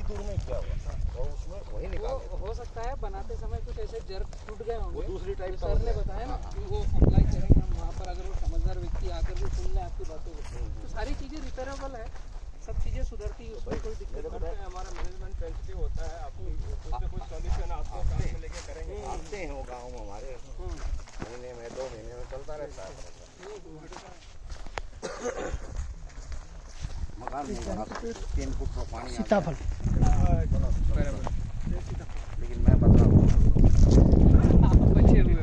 दूर में क्या हुआ और उसमें वही निकाल हो सकता है बनाते समय कुछ ऐसे जर्क टूट गए होंगे। वो दूसरी टाइप का सर ने बताया ना कि वो अप्लाई करेंगे हम वहाँ पर, अगर वो समझदार व्यक्ति आकर के सुन ले आपकी बातों को, तो सारी चीज़ें रिपेयरेबल है, सब चीज़ें सुधरती है, उसमें कोई दिक्कत नहीं है। हमारा मैनेजमेंट सेंसिटिव होता है, आपकी उससे कुछ सॉल्यूशन आपको काम में लेके करेंगे। आते हैं वो गाँव में हमारे महीने में 2 महीने में चलता रहता है। मकान नहीं बना 3 फुट का पानी सीताफल, लेकिन मैं बता रहा हूँ बचे हुए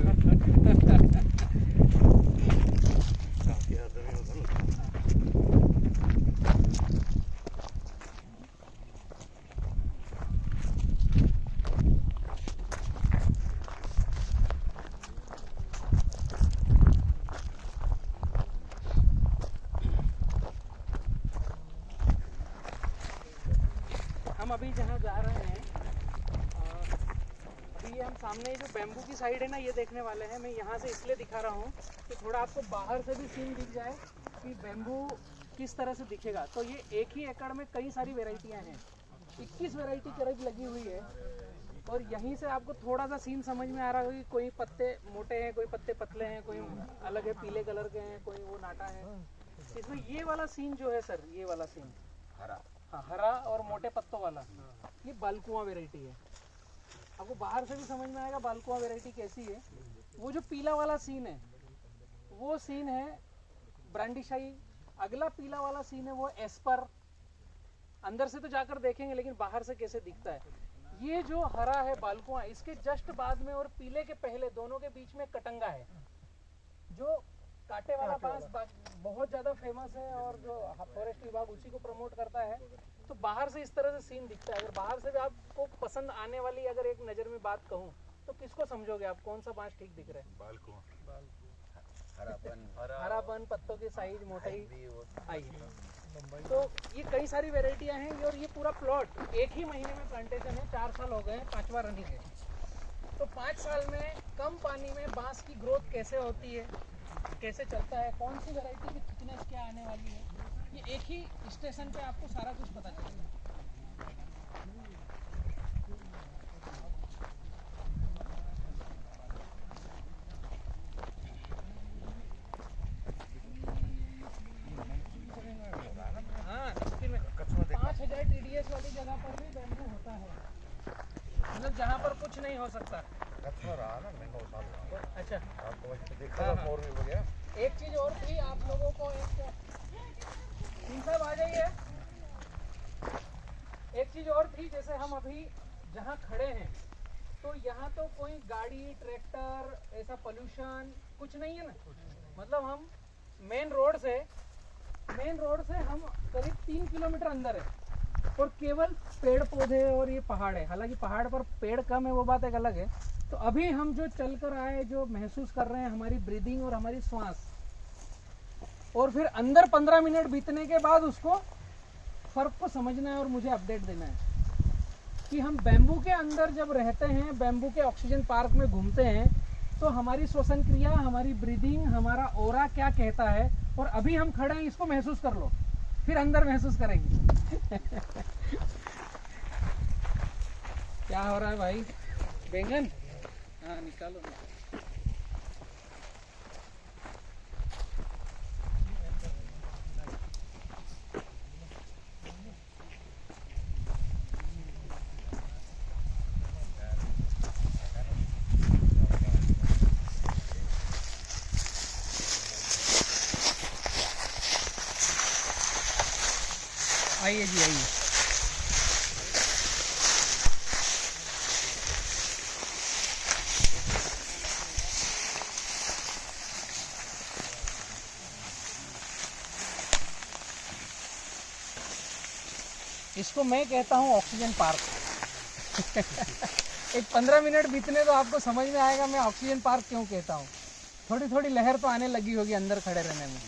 हम अभी जहाँ जा रहे हैं, अभी हम सामने जो बैम्बू की साइड है ना, ये देखने वाले हैं। मैं यहाँ से इसलिए दिखा रहा हूँ कि थोड़ा आपको बाहर से भी सीन दिख जाए कि बैम्बू किस तरह से दिखेगा। तो ये एक ही एकड़ में कई सारी वेराइटियाँ हैं, 21 वेराइटी करीब लगी हुई है। और यहीं से आपको थोड़ा सा सीन समझ में आ रहा होगा कि कोई पत्ते मोटे हैं, कोई पत्ते पतले हैं, कोई अलग है, पीले कलर के हैं, कोई वो नाटा है। इसमें ये वाला सीन जो है सर, ये वाला सीन हरा, हाँ हरा और मोटे पत्तों वाला, ये बालकुआ वेराइटी है। आपको बाहर से भी समझ में आएगा बालकुआ वेराइटी कैसी है। वो जो पीला वाला सीन है, वो सीन है ब्रांडीशाही। अगला पीला वाला सीन है वो एस्पर। अंदर से तो जाकर देखेंगे, लेकिन बाहर से कैसे दिखता है। ये जो हरा है बालकुआ, इसके जस्ट बाद में और पीले के पहले दोनों के बीच में कटंगा है, जो कांटे वाला बांस बहुत ज़्यादा फेमस है और जो फॉरेस्ट विभाग उसी को प्रमोट करता है। तो बाहर से इस तरह से सीन दिखता है। अगर बाहर से भी आपको पसंद आने वाली अगर एक नज़र में बात कहूँ तो किसको समझोगे आप, कौन सा बांस ठीक दिख रहा है? बालकुआ, हरापन, पत्तों की साइज, मोटाई आई है। तो ये कई सारी वेराइटियां हैं। और ये पूरा प्लॉट एक ही महीने में प्लांटेशन है, 4 साल हो गए, 5वां रनिंग है। तो 5 साल में कम पानी में बांस की ग्रोथ कैसे होती है, कैसे चलता है, कौन सी वैरायटी की थिकनेस क्या आने वाली है, ये एक ही स्टेशन पे आपको सारा कुछ पता चलेगा। हाँ, 5000 TDS वाली जगह पर भी बैम्बू होता है, मतलब जहाँ पर कुछ नहीं हो सकता। रहा ना मैं 9 साल का। अच्छा, आपको देखा था मोर भी हो गया। एक चीज और थी आप लोगों को, इन सब आ जाइए। एक चीज और थी, जैसे हम अभी जहाँ खड़े हैं, तो यहाँ तो कोई गाड़ी, ट्रैक्टर, ऐसा पोल्यूशन कुछ नहीं है ना। मतलब हम मेन रोड से हम करीब 3 किलोमीटर अंदर है और केवल पेड़ पौधे और ये पहाड़ है। हालांकि पहाड़ पर पेड़ कम है, वो बात एक अलग है। तो अभी हम जो चल कर आए, जो महसूस कर रहे हैं, हमारी ब्रीदिंग और हमारी सांस, और फिर अंदर 15 मिनट बीतने के बाद उसको फर्क को समझना है और मुझे अपडेट देना है कि हम बैम्बू के अंदर जब रहते हैं, बैम्बू के ऑक्सीजन पार्क में घूमते हैं, तो हमारी श्वसन क्रिया, हमारी ब्रीदिंग, हमारा ऑरा क्या कहता है। और अभी हम खड़े हैं, इसको महसूस कर लो, फिर अंदर महसूस करेंगे। क्या हो रहा है भाई? बैंगन? हाँ, निकालो ना। आइए जी, आइए। इसको मैं कहता हूँ ऑक्सीजन पार्क। एक 15 मिनट बीतने तो आपको समझ में आएगा मैं ऑक्सीजन पार्क क्यों कहता हूँ। थोड़ी थोड़ी लहर तो आने लगी होगी अंदर खड़े रहने में।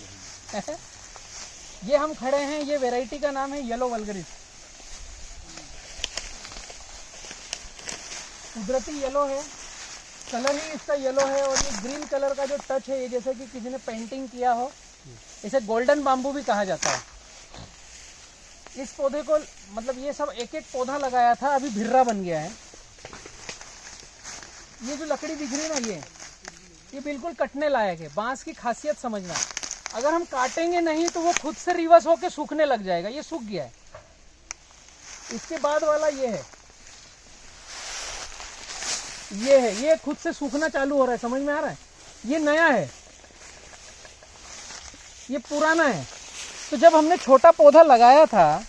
ये हम खड़े हैं, ये वैरायटी का नाम है येलो वल्गरिस। कुदरती येलो है, कलर ही इसका येलो है। और ये ग्रीन कलर का जो टच है, ये जैसे कि किसी ने पेंटिंग किया हो, इसे गोल्डन बाम्बू भी कहा जाता है। इस पौधे को मतलब ये सब एक एक पौधा लगाया था, अभी भिर्रा बन गया है। ये जो लकड़ी दिख रही है ना, ये बिल्कुल कटने लायक है। बांस की खासियत समझना, अगर हम काटेंगे नहीं तो वो खुद से रिवर्स होकर सूखने लग जाएगा। ये सूख गया है। इसके बाद वाला ये है, ये खुद से सूखना चालू हो रहा है। समझ में आ रहा है? ये नया है, ये पुराना है। तो जब हमने छोटा पौधा लगाया था,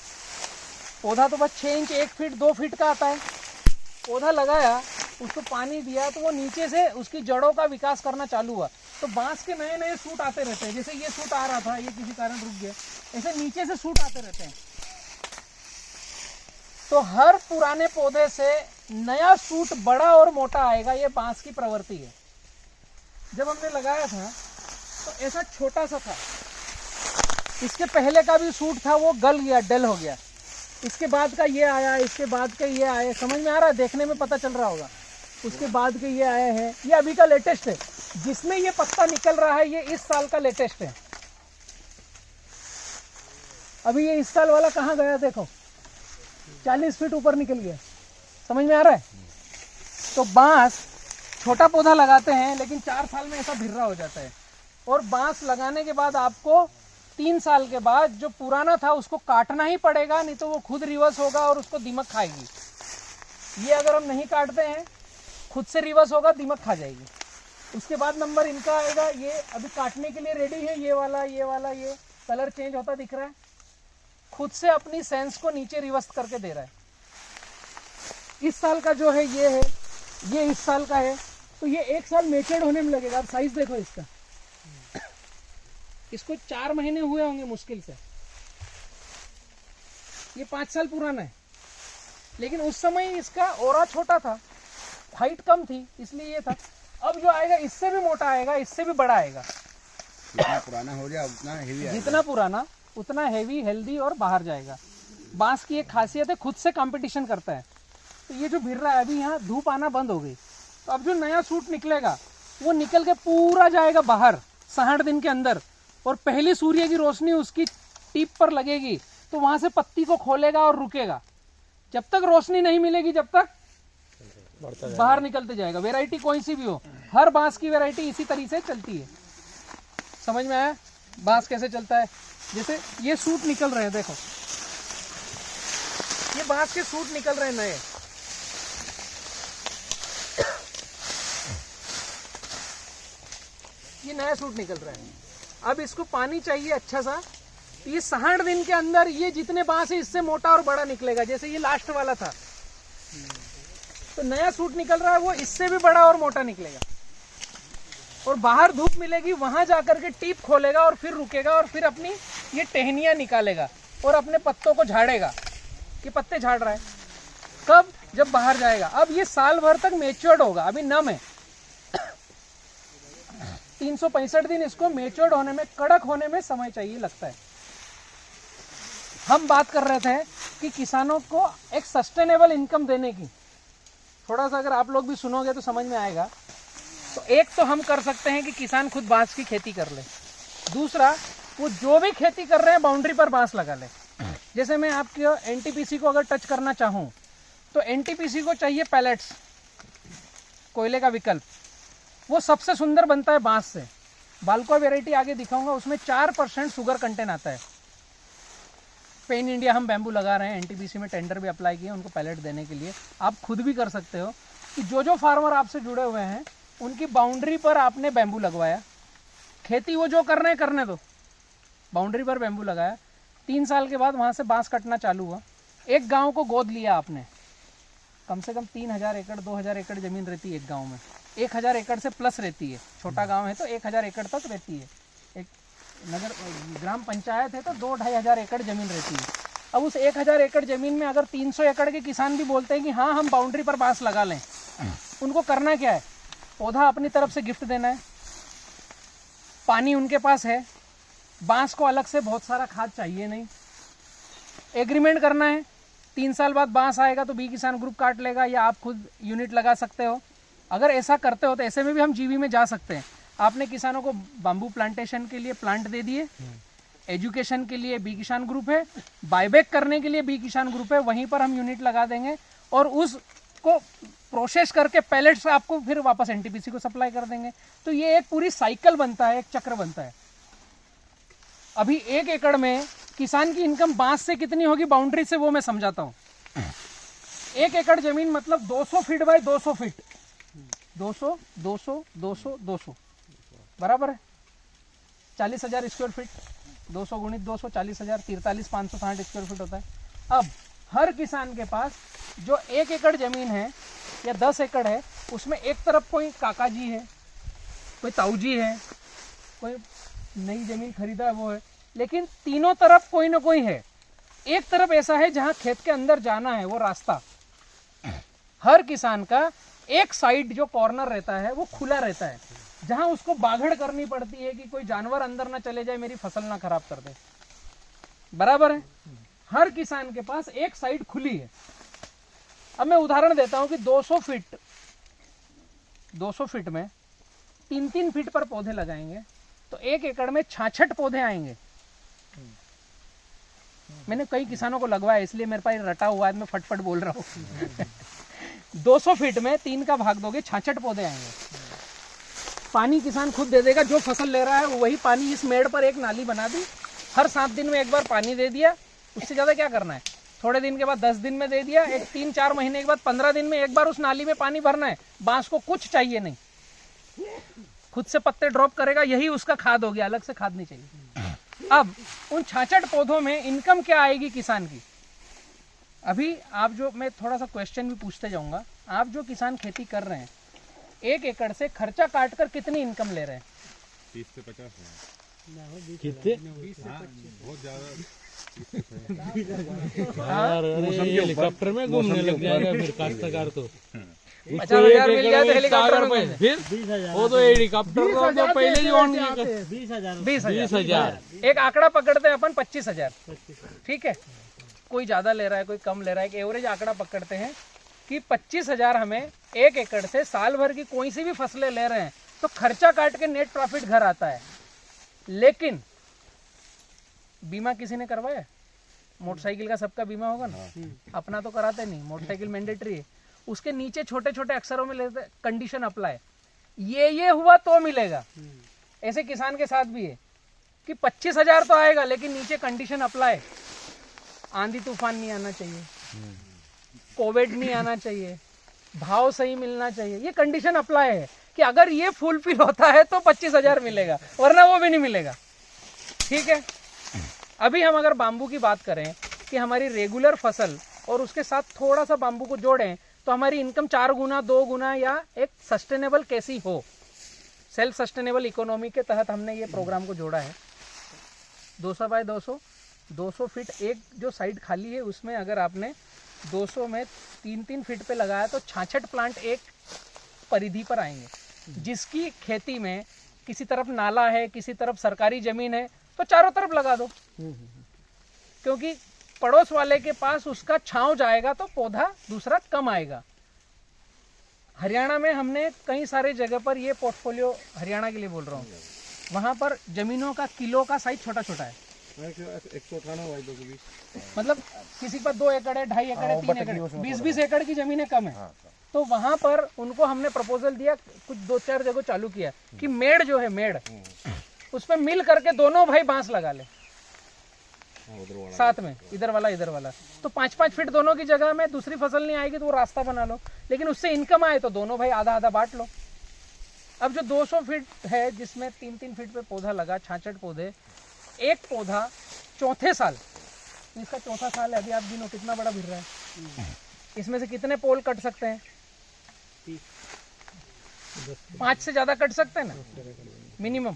पौधा तो बस 6 इंच 1 फीट 2 फीट का आता है, पौधा लगाया, उसको पानी दिया तो वो नीचे से उसकी जड़ों का विकास करना चालू हुआ। तो बांस के नए नए सूट आते रहते हैं। जैसे ये सूट आ रहा था, ये किसी कारण रुक गया, ऐसे नीचे से सूट आते रहते हैं। तो हर पुराने पौधे से नया सूट बड़ा और मोटा आएगा। ये बांस की प्रवृत्ति है। जब हमने लगाया था तो ऐसा छोटा सा था, इसके पहले का भी सूट था, वो गल गया, डल हो गया। इसके बाद का ये आया, इसके बाद का ये आया। समझ में आ रहा है? देखने में पता चल रहा होगा। उसके बाद के ये आया है, ये अभी का लेटेस्ट है। जिसमें ये पत्ता निकल रहा है, ये इस साल का लेटेस्ट है। अभी ये इस साल वाला कहाँ गया देखो, 40 फीट ऊपर निकल गया। समझ में आ रहा है? तो बांस छोटा पौधा लगाते हैं, लेकिन 4 साल में ऐसा भिर्रा हो जाता है। और बांस लगाने के बाद आपको 3 साल के बाद जो पुराना था उसको काटना ही पड़ेगा, नहीं तो वो खुद रिवर्स होगा और उसको दीमक खाएगी। ये अगर हम नहीं काटते हैं, खुद से रिवर्स होगा, दीमक खा जाएगी। उसके बाद नंबर इनका आएगा। ये अभी काटने के लिए रेडी है। ये वाला ये कलर चेंज होता दिख रहा है, खुद से अपनी सेंस को नीचे रिवर्स करके दे रहा है। इस साल का जो है, ये इस साल का है। तो ये 1 साल मेच्योर्ड होने में लगेगा। आप साइज देखो इसका, इसको 4 महीने हुए होंगे मुश्किल से। ये 5 साल पुराना है, लेकिन उस समय इसका ओरा छोटा था, हाइट कम थी, इसलिए ये था। अब जो आएगा इससे भी मोटा आएगा, इससे भी बड़ा आएगा। जितना पुराना हो जाए उतना हेवी आएगा। जितना पुराना उतना हेवी, हेल्दी और बाहर जाएगा। बांस की एक खासियत है, खुद से कंपटीशन करता है। तो ये जो भिर रहा है, अभी यहाँ धूप आना बंद हो गई, तो अब जो नया सूट निकलेगा वो निकल के पूरा जाएगा बाहर 60 दिन के अंदर। और पहली सूर्य की रोशनी उसकी टिप पर लगेगी तो वहां से पत्ती को खोलेगा और रुकेगा। जब तक रोशनी नहीं मिलेगी, जब तक बाहर निकलते जाएगा। वैरायटी कोई सी भी हो, हर बांस की वैरायटी इसी तरीके से चलती है। समझ में आया बांस कैसे चलता है? जैसे ये सूट निकल रहे हैं, देखो ये बांस के सूट निकल रहे हैं नए। ये नया सूट निकल रहा है। अब इसको पानी चाहिए अच्छा सा। ये 60 दिन के अंदर ये जितने बांस है इससे मोटा और बड़ा निकलेगा। जैसे ये लास्ट वाला था, तो नया सूट निकल रहा है, वो इससे भी बड़ा और मोटा निकलेगा। और बाहर धूप मिलेगी, वहां जाकर के टीप खोलेगा और फिर रुकेगा और फिर अपनी ये टहनियां निकालेगा और अपने पत्तों को झाड़ेगा। कि पत्ते झाड़ रहा है कब? जब बाहर जाएगा। अब ये साल भर तक मेच्योर्ड होगा, अभी नम है। 365 दिन इसको मेच्योर्ड होने में, कड़क होने में समय चाहिए लगता है। हम बात कर रहे थे कि किसानों को एक सस्टेनेबल इनकम देने की। थोड़ा सा अगर आप लोग भी सुनोगे तो समझ में आएगा। तो एक तो हम कर सकते हैं कि किसान खुद बांस की खेती कर ले। दूसरा, वो जो भी खेती कर रहे हैं बाउंड्री पर बांस लगा ले। जैसे मैं आपके एनटीपीसी को अगर टच करना चाहूँ तो एनटीपीसी को चाहिए पैलेट्स, कोयले का विकल्प। वो सबसे सुंदर बनता है बांस से। बालको वेराइटी आगे दिखाऊंगा, उसमें 4% शुगर कंटेंट आता है। पेन इंडिया हम बैम्बू लगा रहे हैं, एनटीपीसी में टेंडर भी अप्लाई किए उनको पैलेट देने के लिए। आप खुद भी कर सकते हो कि जो फार्मर आपसे जुड़े हुए हैं उनकी बाउंड्री पर आपने बैम्बू लगवाया। खेती वो जो कर रहे हैं करने दो, बाउंड्री पर बैम्बू लगाया। 3 साल के बाद वहाँ से बांस कटना चालू हुआ। एक गांव को गोद लिया आपने, कम से कम 3000 एकड़ 2000 एकड़ ज़मीन रहती है एक गांव में। 1000 एकड़ से प्लस रहती है, छोटा गांव है तो 1000 एकड़ तक रहती है। एक नगर ग्राम पंचायत है तो 2-2.5 एकड़ ज़मीन रहती है। अब उस 1000 एकड़ ज़मीन में अगर 300 एकड़ के किसान भी बोलते हैं कि हाँ हम बाउंड्री पर बांस लगा लें, उनको करना क्या है? पौधा अपनी तरफ से गिफ्ट देना है, पानी उनके पास है, बांस को अलग से बहुत सारा खाद चाहिए नहीं, एग्रीमेंट करना है। 3 साल बाद बांस आएगा तो बी किसान ग्रुप काट लेगा या आप खुद यूनिट लगा सकते हो। अगर ऐसा करते हो तो ऐसे में भी हम जीवी में जा सकते हैं। आपने किसानों को बाम्बू प्लांटेशन के लिए प्लांट दे दिए, एजुकेशन के लिए बी किसान ग्रुप है, बायबैक करने के लिए बी किसान ग्रुप है, वहीं पर हम यूनिट लगा देंगे और उसको प्रोसेस करके पैलेट से आपको फिर वापस एनटीपीसी को सप्लाई कर देंगे। तो ये एक पूरी साइकिल बनता है, एक चक्र बनता है। अभी 1 एकड़ में किसान की इनकम बांस से कितनी होगी बाउंड्री से, वो मैं समझाता हूँ। 1 एकड़ जमीन मतलब 200 फीट बाय 200 फीट, 200 200 200 200 बराबर है 40,000 स्क्वायर फीट, 200 गुणित 200 40,000, 43,560 स्क्वायर फीट होता है। अब हर किसान के पास जो 1 एकड़ जमीन है या 10 एकड़ है, उसमें एक तरफ कोई काका जी है, कोई ताऊ जी है, कोई नई जमीन खरीदा है वो है, लेकिन तीनों तरफ कोई ना कोई है। एक तरफ ऐसा है जहां खेत के अंदर जाना है, वो रास्ता हर किसान का एक साइड जो कॉर्नर रहता है वो खुला रहता है, जहां उसको बागड़ करनी पड़ती है कि कोई जानवर अंदर ना चले जाए, मेरी फसल ना खराब कर दे। बराबर है, हर किसान के पास एक साइड खुली है। अब मैं उदाहरण देता हूं कि 200 फीट में 3-3 फीट पर पौधे लगाएंगे तो 1 एकड़ में 66 पौधे आएंगे। मैंने कई किसानों को लगवाया इसलिए मेरे पास रटा हुआ है, मैं फटफट बोल रहा हूँ। 200 फीट में 3 का भाग दोगे 66 पौधे आएंगे। पानी किसान खुद दे देगा, जो फसल ले रहा है वही पानी इस मेड़ पर एक नाली बना दी, हर 7 दिन में एक बार पानी दे दिया, उससे ज्यादा क्या करना है। थोड़े दिन के बाद 10 दिन में दे दिया, एक 3-4 महीने के बाद 15 दिन में एक बार उस नाली में पानी भरना है। बांस को कुछ चाहिए नहीं, खुद से पत्ते ड्रॉप करेगा, यही उसका खाद हो गया, अलग से खाद नहीं चाहिए। अब उन 66 पौधों में इनकम क्या आएगी किसान की। अभी आप जो, मैं थोड़ा सा क्वेश्चन भी पूछते जाऊंगा, आप जो किसान खेती कर रहे हैं 1 एकड़ से खर्चा काट कर कितनी इनकम ले रहे हैं? 30 से 50 कितने? बहुत ज्यादा। हेलीकॉप्टर में घूमने लग जाएगा फिर काश्तकार तो। 50,000 मिल जाए तो हेलीकॉप्टर में, फिर वो तो हेलीकॉप्टर तो पहले ही ऑन 20,000। एक आंकड़ा पकड़ते हैं अपन 25,000, ठीक है। कोई ज्यादा ले रहा है, कोई कम ले रहा है, एक एवरेज आंकड़ा पकड़ते हैं कि 25,000 हमें 1 एकड़ से साल भर की कोई सी भी फसलें ले रहे हैं तो खर्चा काट के नेट प्रॉफिट घर आता है। लेकिन बीमा किसी ने करवाया? मोटरसाइकिल का सबका बीमा होगा ना, अपना तो कराते नहीं, मोटरसाइकिल मैंडेटरी है। उसके नीचे छोटे छोटे अक्षरों में लेते कंडीशन अप्लाई, ये हुआ तो मिलेगा। ऐसे किसान के साथ भी है कि 25,000 तो आएगा लेकिन नीचे कंडीशन अप्लाई, आंधी तूफान नहीं आना चाहिए, कोविड नहीं आना चाहिए, भाव सही मिलना चाहिए। ये कंडीशन अप्लाई है कि अगर ये फुलफिल होता है तो 25,000 मिलेगा, वरना वो भी नहीं मिलेगा। ठीक है। अभी हम अगर बाम्बू की बात करें कि हमारी रेगुलर फसल और उसके साथ थोड़ा सा बाम्बू को जोड़ें तो हमारी इनकम 4 गुना 2 गुना या एक सस्टेनेबल कैसी हो, सेल्फ सस्टेनेबल इकोनॉमी के तहत हमने ये प्रोग्राम को जोड़ा है। 200 बाय 200 फीट एक जो साइड खाली है उसमें अगर आपने 200 में 3-3 फीट पे लगाया तो 66 प्लांट एक परिधि पर आएंगे। जिसकी खेती में किसी तरफ नाला है, किसी तरफ सरकारी जमीन है तो चारों तरफ लगा दो, क्योंकि पड़ोस वाले के पास उसका छांव जाएगा तो पौधा दूसरा कम आएगा। हरियाणा में हमने कई सारे जगह पर ये पोर्टफोलियो, हरियाणा के लिए बोल रहा हूँ, वहां पर जमीनों का किलो का साइज छोटा छोटा है। 198 मतलब किसी पर 2 एकड़ है, 2.5 एकड़ है, 3 एकड़, 20-20 एकड़ की जमीनें कम है। तो वहां पर उनको हमने प्रपोजल दिया, कुछ 2-4 जगह चालू किया कि मेड़ जो है, मेड़ उस पर मिल करके दोनों भाई बांस लगा ले साथ में, इधर वाला तो 5-5 फीट दोनों की जगह में दूसरी फसल नहीं आएगी तो वो रास्ता बना लो, लेकिन उससे इनकम आए तो दोनों भाई आधा आधा बांट लो। अब जो 200 फीट है जिसमें 3-3 फीट पे पौधा लगा, 66 पौधे, एक पौधा चौथे साल, इसका चौथा साल है, अभी आप गिनो कितना बड़ा भिर रहा है, इसमें से कितने पोल कट सकते हैं? 5 से ज्यादा कट सकते हैं ना मिनिमम।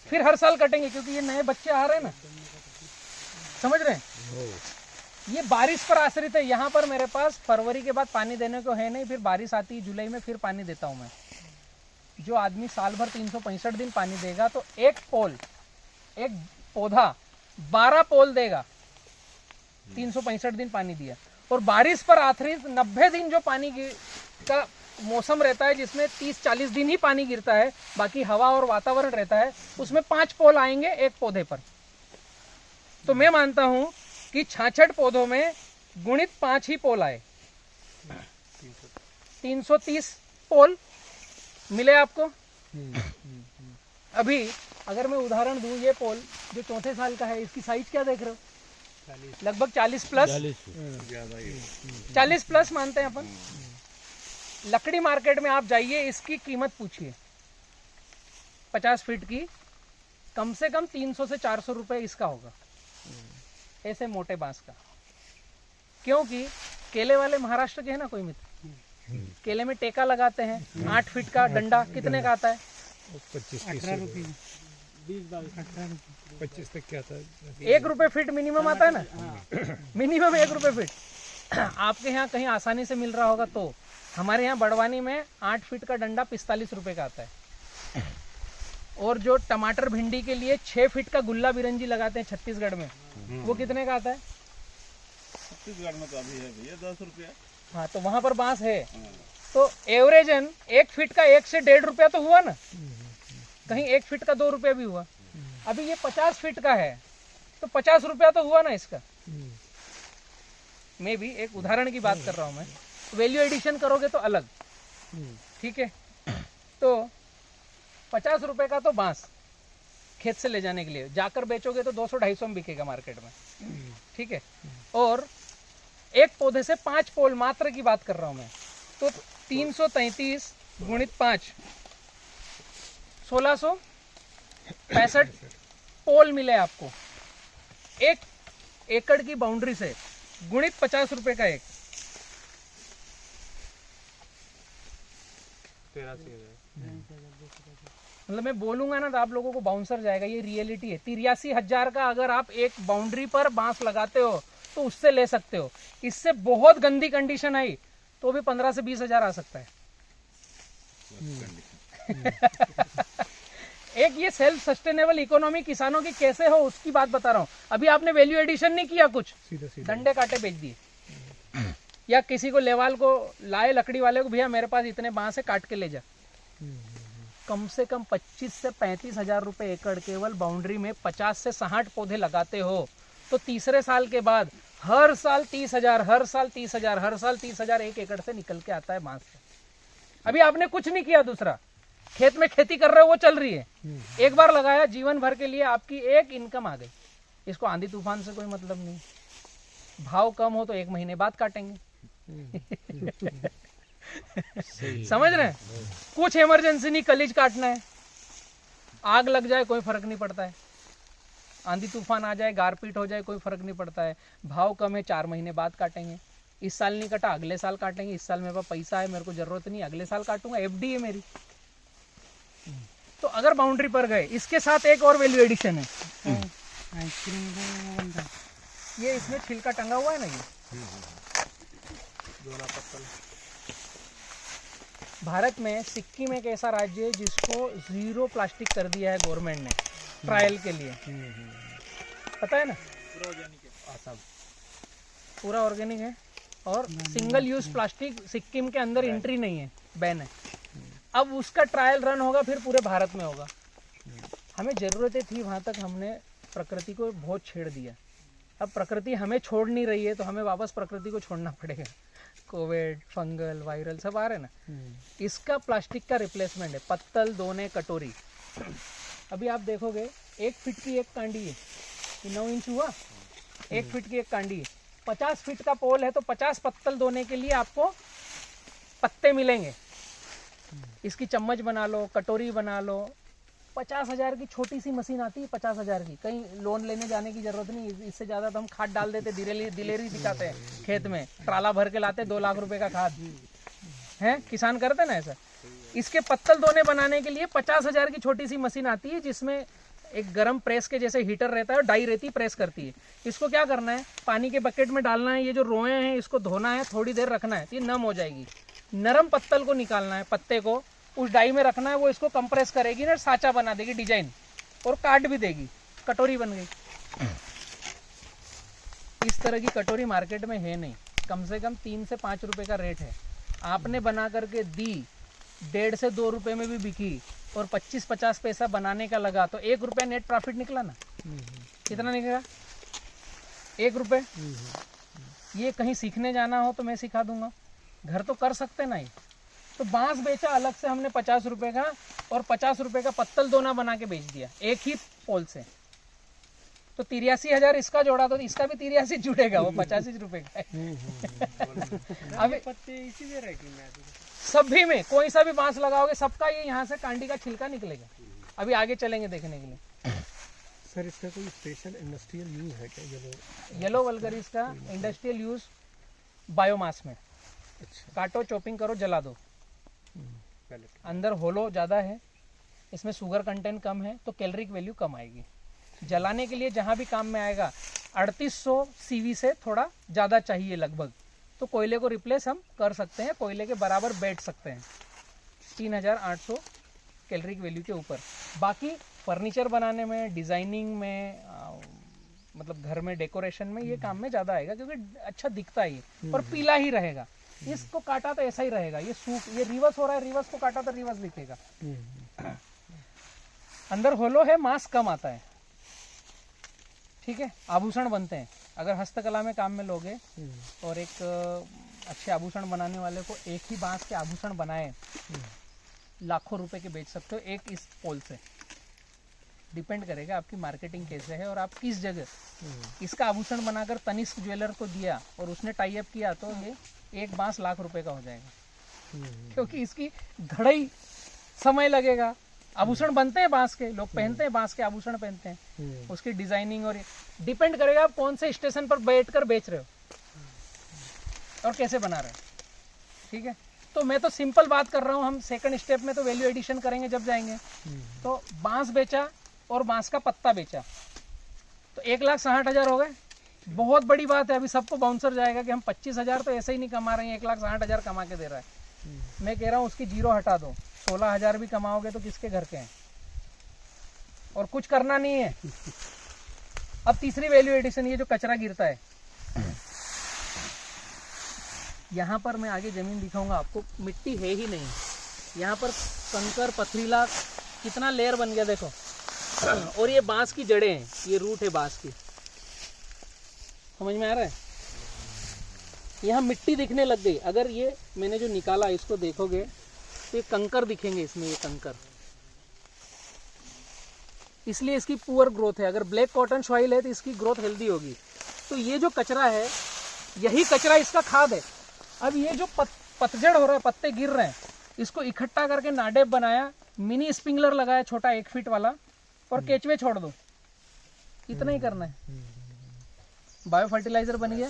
फिर हर साल कटेंगे क्योंकि ये नए बच्चे आ रहे हैं ना, समझ रहे हैं। ये बारिश पर आश्रित है। यहाँ पर मेरे पास फरवरी के बाद पानी देने को है नहीं, फिर बारिश आती है जुलाई में, फिर पानी देता हूँ मैं। जो आदमी साल भर 365 दिन पानी देगा तो एक पौधा 12 पोल देगा, 365 दिन पानी दिया। और बारिश पर आश्रित 90 दिन जो पानी का मौसम रहता है जिसमें 30-40 दिन ही पानी गिरता है, बाकी हवा और वातावरण रहता है, उसमें 5 पोल आएंगे एक पौधे पर। तो मैं मानता हूं कि 66 पौधों में गुणित 5 ही पोल आए, 330 पोल मिले आपको। अभी अगर मैं उदाहरण दूं, ये पोल जो चौथे साल का है, इसकी साइज क्या देख रहे हो? लगभग 40 प्लस, 40 प्लस मानते हैं अपन। लकड़ी मार्केट में आप जाइए, इसकी कीमत पूछिए 50 फीट की, कम से कम 300 से 400 रुपए इसका होगा, ऐसे मोटे बांस का। क्योंकि केले वाले महाराष्ट्र के हैं ना कोई मित्र, केले में टेका लगाते हैं, 8 फीट का डंडा कितने का आता है? 25 रुपये, 25 तक क्या आता है? 1 रुपए फीट मिनिमम आता है ना, मिनिमम 1 रुपए फीट। आपके यहाँ कहीं आसानी से मिल रहा होगा तो, हमारे यहाँ बड़वानी में 8 फीट का डंडा 45 रुपए का आता है। और जो टमाटर भिंडी के लिए 6 फीट का गुल्ला बिरंजी लगाते हैं छत्तीसगढ़ में, वो कितने का आता है? छत्तीसगढ़ में तो अभी है भैया 10 रुपया। हाँ, तो वहां पर बांस है, तो एवरेजन 1 फीट का 1 से 1.5 रुपया तो हुआ ना, कहीं 1 फीट का 2 रुपया भी हुआ। अभी ये 50 फीट का है, तो 50 रुपया तो हुआ ना इसका। मैं भी एक उदाहरण की बात कर रहा हूं मैं, वैल्यू एडिशन करोगे तो अलग, ठीक है। तो 50 रुपए का तो बांस खेत से ले जाने के लिए, जाकर बेचोगे तो 200-250 में बिकेगा मार्केट में, ठीक है। और एक पौधे से 5 पोल मात्र की बात कर रहा हूं मैं, तो 333 गुणित 5, 1665 पोल मिले आपको 1 एकड़ की बाउंड्री से, गुणित 50 रुपए का एक, 83,000। मतलब मैं बोलूंगा ना तो आप लोगों को बाउंसर जाएगा, ये रियलिटी है। 83,000 का अगर आप एक बाउंड्री पर बांस लगाते हो तो उससे ले सकते हो। इससे बहुत गंदी कंडीशन आई तो भी 15 से 20,000 आ सकता है। एक ये सेल्फ सस्टेनेबल इकोनॉमी किसानों की कैसे हो उसकी बात बता रहा हूँ। अभी आपने वैल्यू एडिशन नहीं किया, कुछ डंडे काटे बेच दिए, या किसी को लेवाल को लाए लकड़ी वाले को, भैया मेरे पास इतने बांस है काट के ले जा। कम से कम 25 से 35,000 रुपए एकड़ केवल बाउंड्री में 50 से 60 पौधे लगाते हो तो तीसरे साल के बाद हर साल 30,000, हर साल 30,000, हर साल 30,000 एक एकड़ से निकल के आता है बांस से। अभी आपने कुछ नहीं किया, दूसरा खेत में खेती कर रहे हो वो चल रही है, एक बार लगाया जीवन भर के लिए आपकी एक इनकम आ गई। इसको आंधी तूफान से कोई मतलब नहीं, भाव कम हो तो 1 महीने बाद काटेंगे। समझ रहे हैं? कुछ इमरजेंसी नहीं, कलीज काटना है, आग लग जाए कोई फर्क नहीं पड़ता है, आंधी तूफान आ जाए, गारपीट हो जाए, कोई फर्क नहीं पड़ता है। भाव कम है, 4 महीने बाद काटेंगे। इस साल नहीं कटा अगले साल काटेंगे, इस साल मेरे पास पैसा है, मेरे को जरूरत नहीं, अगले साल काटूंगा, एफडी है मेरी। तो अगर बाउंड्री पर गए, इसके साथ एक और वैल्यू एडिशन है, ये इसमें छिलका टंगा हुआ है ना, ये भारत में सिक्किम एक ऐसा राज्य है जिसको 0 प्लास्टिक कर दिया है गवर्नमेंट ने ट्रायल के लिए, पता है ना? पूरा ऑर्गेनिक है और सिंगल यूज प्लास्टिक सिक्किम के अंदर एंट्री नहीं है, बैन है। अब उसका ट्रायल रन होगा, फिर पूरे भारत में होगा। हमें जरूरतें थी वहां तक, हमने प्रकृति को बहुत छेड़ दिया। अब प्रकृति हमें छोड़ नहीं रही है तो हमें वापस प्रकृति को छोड़ना पड़ेगा। कोविड, फंगल, वायरल सब आ रहे ना, इसका प्लास्टिक का रिप्लेसमेंट है पत्तल, दोने, कटोरी। अभी आप देखोगे 1 फीट की एक कांडी है, 9 इंच हुआ, 1 फीट की एक कांडी है, 50 फीट का पोल है तो 50 पत्तल धोने के लिए आपको पत्ते मिलेंगे। इसकी चम्मच बना लो, कटोरी बना लो। 50,000 की छोटी सी मशीन आती है, 50,000 की, कहीं लोन लेने जाने की जरूरत नहीं। इससे ज्यादा तो हम खाद डाल देते, दिलेरी दिखाते हैं खेत में, ट्राला भर के लाते 2 लाख रुपए का खाद है, किसान करते ना ऐसा। इसके पत्तल दोने बनाने के लिए 50,000 की छोटी सी मशीन आती है जिसमें एक गरम प्रेस के जैसे हीटर रहता है और डाई रहती, प्रेस करती है। इसको क्या करना है, पानी के बकेट में डालना है, ये जो रोए हैं इसको धोना है, थोड़ी देर रखना है, ये नम हो जाएगी। नरम पत्तल को निकालना है, पत्ते को उस डाई में रखना है, वो इसको कंप्रेस करेगी ना, साचा बना देगी डिजाइन, और काट भी देगी, कटोरी बन गई। इस तरह की कटोरी मार्केट में है नहीं, कम से कम 3 से 5 रुपए का रेट है। आपने बना करके दी, 1.5 से 2 रुपए में भी बिकी और 25-50 पैसा बनाने का लगा तो 1 रुपया नेट प्रॉफिट निकला ना। कितना निकला? ₹1। ये कहीं सीखने जाना हो तो मैं सिखा दूंगा, घर तो कर सकते ना ही। तो बांस बेचा अलग से हमने ₹50 का, और ₹50 का पत्तल दोना बना के बेच दिया एक ही पोल से। तो 83,000 इसका जोड़ा तो इसका भी 83 जुड़ेगा, वो ₹85 का है। अभी पत्ते इसी में रहेगी मैं सभी में कोई सा भी बांस लगाओगे सबका ये यहाँ से कांडी का छिलका निकलेगा। अभी आगे चलेंगे देखने के लिए। सर इसका कोई स्पेशल इंडस्ट्रियल यूज है क्या? येलो वल्गरिस का इंडस्ट्रियल यूज बायोमास में, काटो, चॉपिंग करो, जला दो। अंदर होलो ज़्यादा है, इसमें शुगर कंटेंट कम है, तो कैलोरिक वैल्यू कम आएगी। जलाने के लिए जहाँ भी काम में आएगा 3800 CV से थोड़ा ज़्यादा चाहिए लगभग, तो कोयले को रिप्लेस हम कर सकते हैं, कोयले के बराबर बैठ सकते हैं 3800 कैलोरिक वैल्यू के ऊपर। बाकी फर्नीचर बनाने में, डिज़ाइनिंग में, मतलब घर में डेकोरेशन में ये काम में ज़्यादा आएगा, क्योंकि अच्छा दिखता है ये, और पीला ही रहेगा। इसको काटा तो ऐसा ही रहेगा, ये सूख, ये रिवर्स हो रहा है, रिवर्स को काटा तो रिवर्स दिखेगा। अंदर होलो है, मांस कम आता है, ठीक है। आभूषण बनते हैं, अगर हस्तकला में काम में लोगे और एक अच्छे आभूषण बनाने वाले को एक ही बांस के आभूषण बनाए, लाखों रुपए के बेच सकते हो एक इस पोल से। डिपेंड करेगा आपकी मार्केटिंग कैसे है और आप किस जगह इसका आभूषण बनाकर तनिष्क ज्वेलर को दिया और उसने टाई अप किया, तो ये एक बांस ₹1,00,000 का हो जाएगा, क्योंकि इसकी घड़ाई समय लगेगा। आभूषण बनते हैं बांस के, लोग पहनते हैं, बांस के आभूषण पहनते हैं, उसकी डिजाइनिंग, और डिपेंड करेगा आप कौन से स्टेशन पर बैठकर बेच रहे हो और कैसे बना रहे हो, ठीक है। तो मैं तो सिंपल बात कर रहा हूँ, हम सेकंड स्टेप में तो वैल्यू एडिशन करेंगे जब जाएंगे। तो बांस बेचा और बांस का पत्ता बेचा, तो 1,60,000 हो गए। बहुत बड़ी बात है, अभी सबको बाउंसर जाएगा कि हम 25,000 तो ऐसे ही नहीं कमा रहे हैं, 1,60,000 कमा के दे रहा है। मैं कह रहा हूँ उसकी 0 हटा दो, 16,000 भी कमाओगे तो किसके घर के हैं, और कुछ करना नहीं है। अब तीसरी वैल्यू एडिशन, ये जो कचरा गिरता है, यहाँ पर मैं आगे जमीन दिखाऊंगा आपको, मिट्टी है ही नहीं, यहाँ पर कंकर पथरीला कितना लेयर बन गया देखो। और ये बांस की जड़ें हैं, ये रूट है बांस की, समझ में आ रहा है। यहाँ मिट्टी दिखने लग गई, अगर ये मैंने जो निकाला इसको देखोगे तो ये कंकर दिखेंगे इसमें, ये कंकर, इसलिए इसकी पुअर ग्रोथ है। अगर ब्लैक कॉटन सॉइल है तो इसकी ग्रोथ हेल्दी होगी। तो ये जो कचरा है, यही कचरा इसका खाद है। अब ये जो पतझड़ हो रहा है, पत्ते गिर रहे हैं, इसको इकट्ठा करके नाडेप बनाया, मिनी स्प्रिंकलर लगाया छोटा 1 फीट वाला, और केचवे छोड़ दो, इतना ही करना है। बायो फर्टिलाइजर बन गया।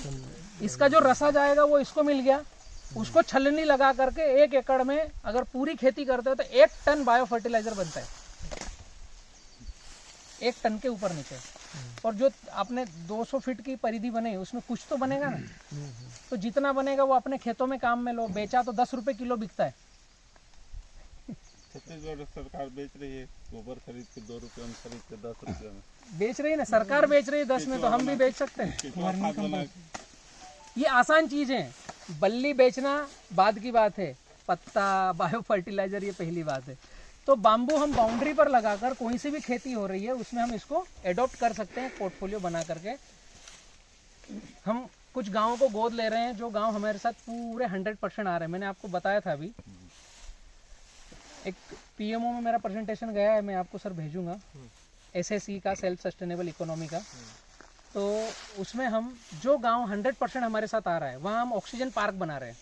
इसका जो रसा जाएगा वो इसको मिल गया, उसको छलनी लगा करके 1 एकड़ में अगर पूरी खेती करते हो तो 1 टन बायो फर्टिलाइजर बनता है, 1 टन के ऊपर नीचे। और जो आपने 200 फीट की परिधि बनाई उसमें कुछ तो बनेगा ना, तो जितना बनेगा वो अपने खेतों में काम में लो। बेचा तो 10 रुपए किलो बिकता है। छत्तीसगढ़ सरकार बेच रही है गोबर खरीद के 2 रुपये में, खरीद के 10 रुपये में बेच रही है ना, सरकार बेच रही है 10 में, तो हम भी बेच सकते हैं। ये आसान चीज है, बल्ली बेचना बाद की बात है, पत्ता बायो फर्टिलाइजर ये पहली बात है। तो बाम्बू हम बाउंड्री पर लगाकर कोई सी भी खेती हो रही है उसमें हम इसको एडॉप्ट कर सकते हैं, पोर्टफोलियो बना करके। हम कुछ गाँवों को गोद ले रहे हैं, जो गाँव हमारे साथ पूरे 100% आ रहे हैं। मैंने आपको बताया था अभी, एक PMO में मेरा प्रेजेंटेशन गया है, मैं आपको सर भेजूंगा, SSE का, सेल्फ सस्टेनेबल इकोनॉमी का। तो उसमें हम जो गांव 100% हमारे साथ आ रहा है, वहाँ हम ऑक्सीजन पार्क बना रहे हैं।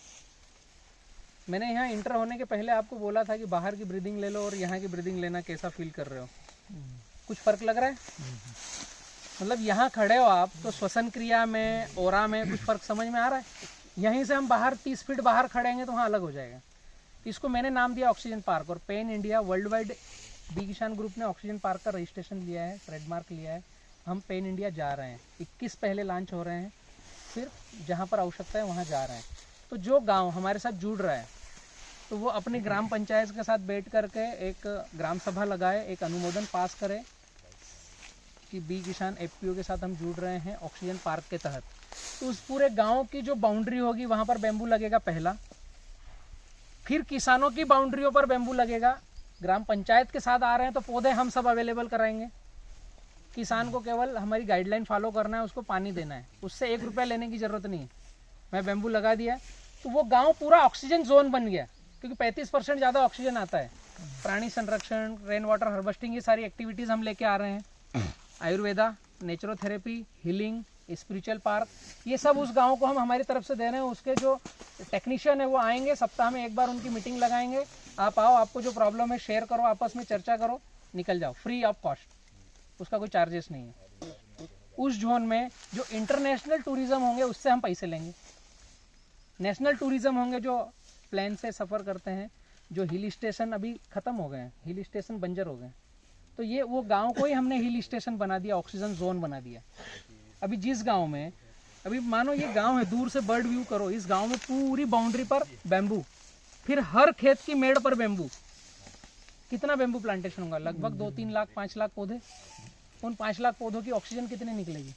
मैंने यहाँ इंटर होने के पहले आपको बोला था कि बाहर की ब्रीदिंग ले लो और यहाँ की ब्रीदिंग लेना, कैसा फील कर रहे हो, कुछ फर्क लग रहा है? मतलब यहाँ खड़े हो आप तो श्वसन क्रिया में, ओरा में कुछ फर्क समझ में आ रहा है? यहीं से हम बाहर 30 फीट बाहर खड़ेंगे तो वहाँ अलग हो जाएगा। इसको मैंने नाम दिया ऑक्सीजन पार्क, और pan India world wide B Kisan group ने ऑक्सीजन पार्क का रजिस्ट्रेशन लिया है, ट्रेडमार्क लिया है। हम पेन इंडिया जा रहे हैं, 21 पहले लॉन्च हो रहे हैं, फिर जहाँ पर आवश्यकता है वहाँ जा रहे हैं। तो जो गांव हमारे साथ जुड़ रहा है तो वो अपनी ग्राम पंचायत के साथ बैठ करके एक ग्राम सभा लगाए, एक अनुमोदन पास करे कि बी किसान FPO के साथ हम जुड़ रहे हैं ऑक्सीजन पार्क के तहत। तो उस पूरे गाँव की जो बाउंड्री होगी वहाँ पर बैम्बू लगेगा पहला, फिर किसानों की बाउंड्रियों पर बैम्बू लगेगा। ग्राम पंचायत के साथ आ रहे हैं तो पौधे हम सब अवेलेबल कराएंगे, किसान को केवल हमारी गाइडलाइन फॉलो करना है, उसको पानी देना है, उससे 1 रुपया लेने की ज़रूरत नहीं है। मैं बैम्बू लगा दिया तो वो गांव पूरा ऑक्सीजन जोन बन गया, क्योंकि 35% ज़्यादा ऑक्सीजन आता है। प्राणी संरक्षण, रेन वाटर हार्वेस्टिंग, ये सारी एक्टिविटीज़ हम लेके आ रहे हैं। Ayurveda, naturotherapy, healing, spiritual park, ये सब उस गांव को हम हमारी तरफ से दे रहे हैं। उसके जो टेक्नीशियन है वो आएंगे, सप्ताह में 1 बार उनकी मीटिंग लगाएंगे। आप आओ, आपको जो प्रॉब्लम है शेयर करो, आपस में चर्चा करो, निकल जाओ, फ्री ऑफ कॉस्ट, उसका कोई चार्जेस नहीं है। उस जोन में जो इंटरनेशनल टूरिज्म होंगे उससे हम पैसे लेंगे। नेशनल टूरिज्म होंगे जो प्लेन से सफ़र करते हैं, जो हिल स्टेशन अभी ख़त्म हो गए हैं, हिल स्टेशन बंजर हो गए हैं, तो ये वो गांव को ही हमने हिल स्टेशन बना दिया, ऑक्सीजन जोन बना दिया। अभी जिस गांव में, अभी मानो ये गांव है, दूर से बर्ड व्यू करो, इस गांव में पूरी बाउंड्री पर बैम्बू, फिर हर खेत की मेड़ पर बैम्बू। कितना बैम्बू प्लांटेशन होगा? लगभग 2-3 लाख 5 लाख पौधे। उन 5 लाख पौधों की ऑक्सीजन कितनी निकलेगी?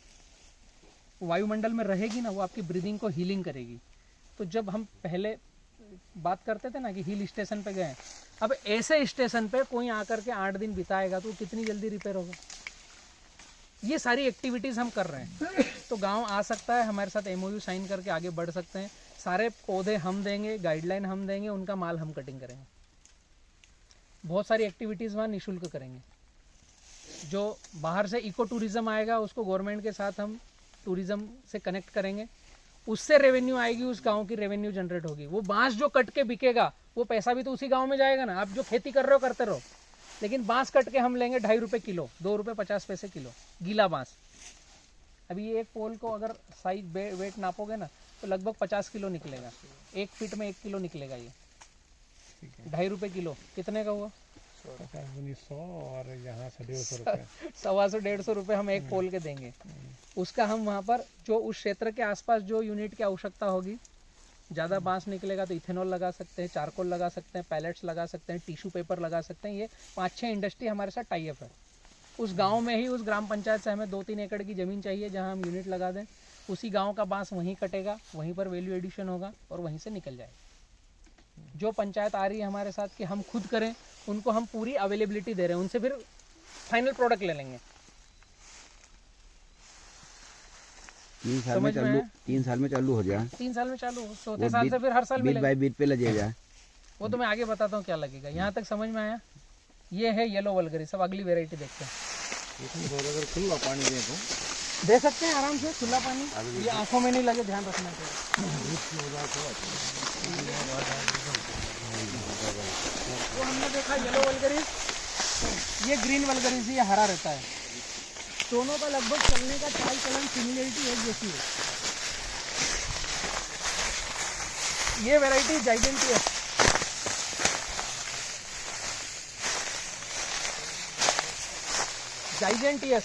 वायुमंडल में रहेगी ना, वो आपकी ब्रीदिंग को हीलिंग करेगी। तो जब हम पहले बात करते थे ना कि हिल स्टेशन पे गए, अब ऐसे स्टेशन पे कोई आकर के 8 दिन बिताएगा तो कितनी जल्दी रिपेयर होगा? ये सारी एक्टिविटीज़ हम कर रहे हैं। तो गांव आ सकता है, हमारे साथ MOU साइन करके आगे बढ़ सकते हैं। सारे पौधे हम देंगे, गाइडलाइन हम देंगे, उनका माल हम कटिंग करेंगे। बहुत सारी एक्टिविटीज़ वहाँ निःशुल्क करेंगे। जो बाहर से इको टूरिज़्म आएगा उसको गवर्नमेंट के साथ हम टूरिज़्म से कनेक्ट करेंगे, उससे रेवेन्यू आएगी, उस गांव की रेवेन्यू जनरेट होगी। वो बांस जो कट के बिकेगा वो पैसा भी तो उसी गांव में जाएगा ना। आप जो खेती कर रहे हो करते रहो, लेकिन बांस कट के हम लेंगे 2.5 रुपये किलो, 2 रुपये 50 पैसे किलो गीला बांस। अभी ये एक पोल को अगर साइज वेट नापोगे ना तो लगभग 50 किलो निकलेगा, 1 फीट में 1 किलो निकलेगा। ये 2.5 रुपये किलो कितने का हुआ? 100 और यहाँ से 150 रुपये, 150-150 रुपये हम एक पोल के देंगे। उसका हम वहाँ पर जो उस क्षेत्र के आसपास जो यूनिट की आवश्यकता होगी, ज़्यादा बांस निकलेगा तो इथेनॉल लगा सकते हैं, चारकोल लगा सकते हैं, पैलेट्स लगा सकते हैं, टिश्यू पेपर लगा सकते हैं। ये 5-6 इंडस्ट्री हमारे साथ टाई अप है। उस गांव में ही, उस ग्राम पंचायत से हमें 2-3 एकड़ की ज़मीन चाहिए जहां हम यूनिट लगा दें। उसी गांव का बांस वहीं कटेगा, वहीं पर वैल्यू एडिशन होगा और वहीं से निकल जाएगा। जो पंचायत आ रही है हमारे साथ कि हम खुद करें, उनको हम पूरी अवेलेबिलिटी दे रहे हैं, उनसे फिर फाइनल प्रोडक्ट ले लेंगे। 3 साल में चालू, 3 साल में चालू हो जाए, 3 साल में चालू, चौथे साल से फिर हर साल बीट बाय बीट पे लगे जाए। वो तो मैं आगे बताता हूँ क्या लगेगा। यहाँ तक समझ में आया? ये है येलो वल्गरिस। सब अगली वेराइटी देखते हैं। अगर खुला पानी दे तो दे सकते हैं आराम से, खुला पानी, ये आंखों में नहीं लगे, ध्यान रखना चाहिए। तो हमने देखा येलो वल्गरिस, ये ग्रीन वल्गरिस, ये हरा रहता है। दोनों का लगभग चलने का चाल चलन सिमिलरिटी एक जैसी है। ये वैरायटी जाइजेंटियस, जाइजेंटियस।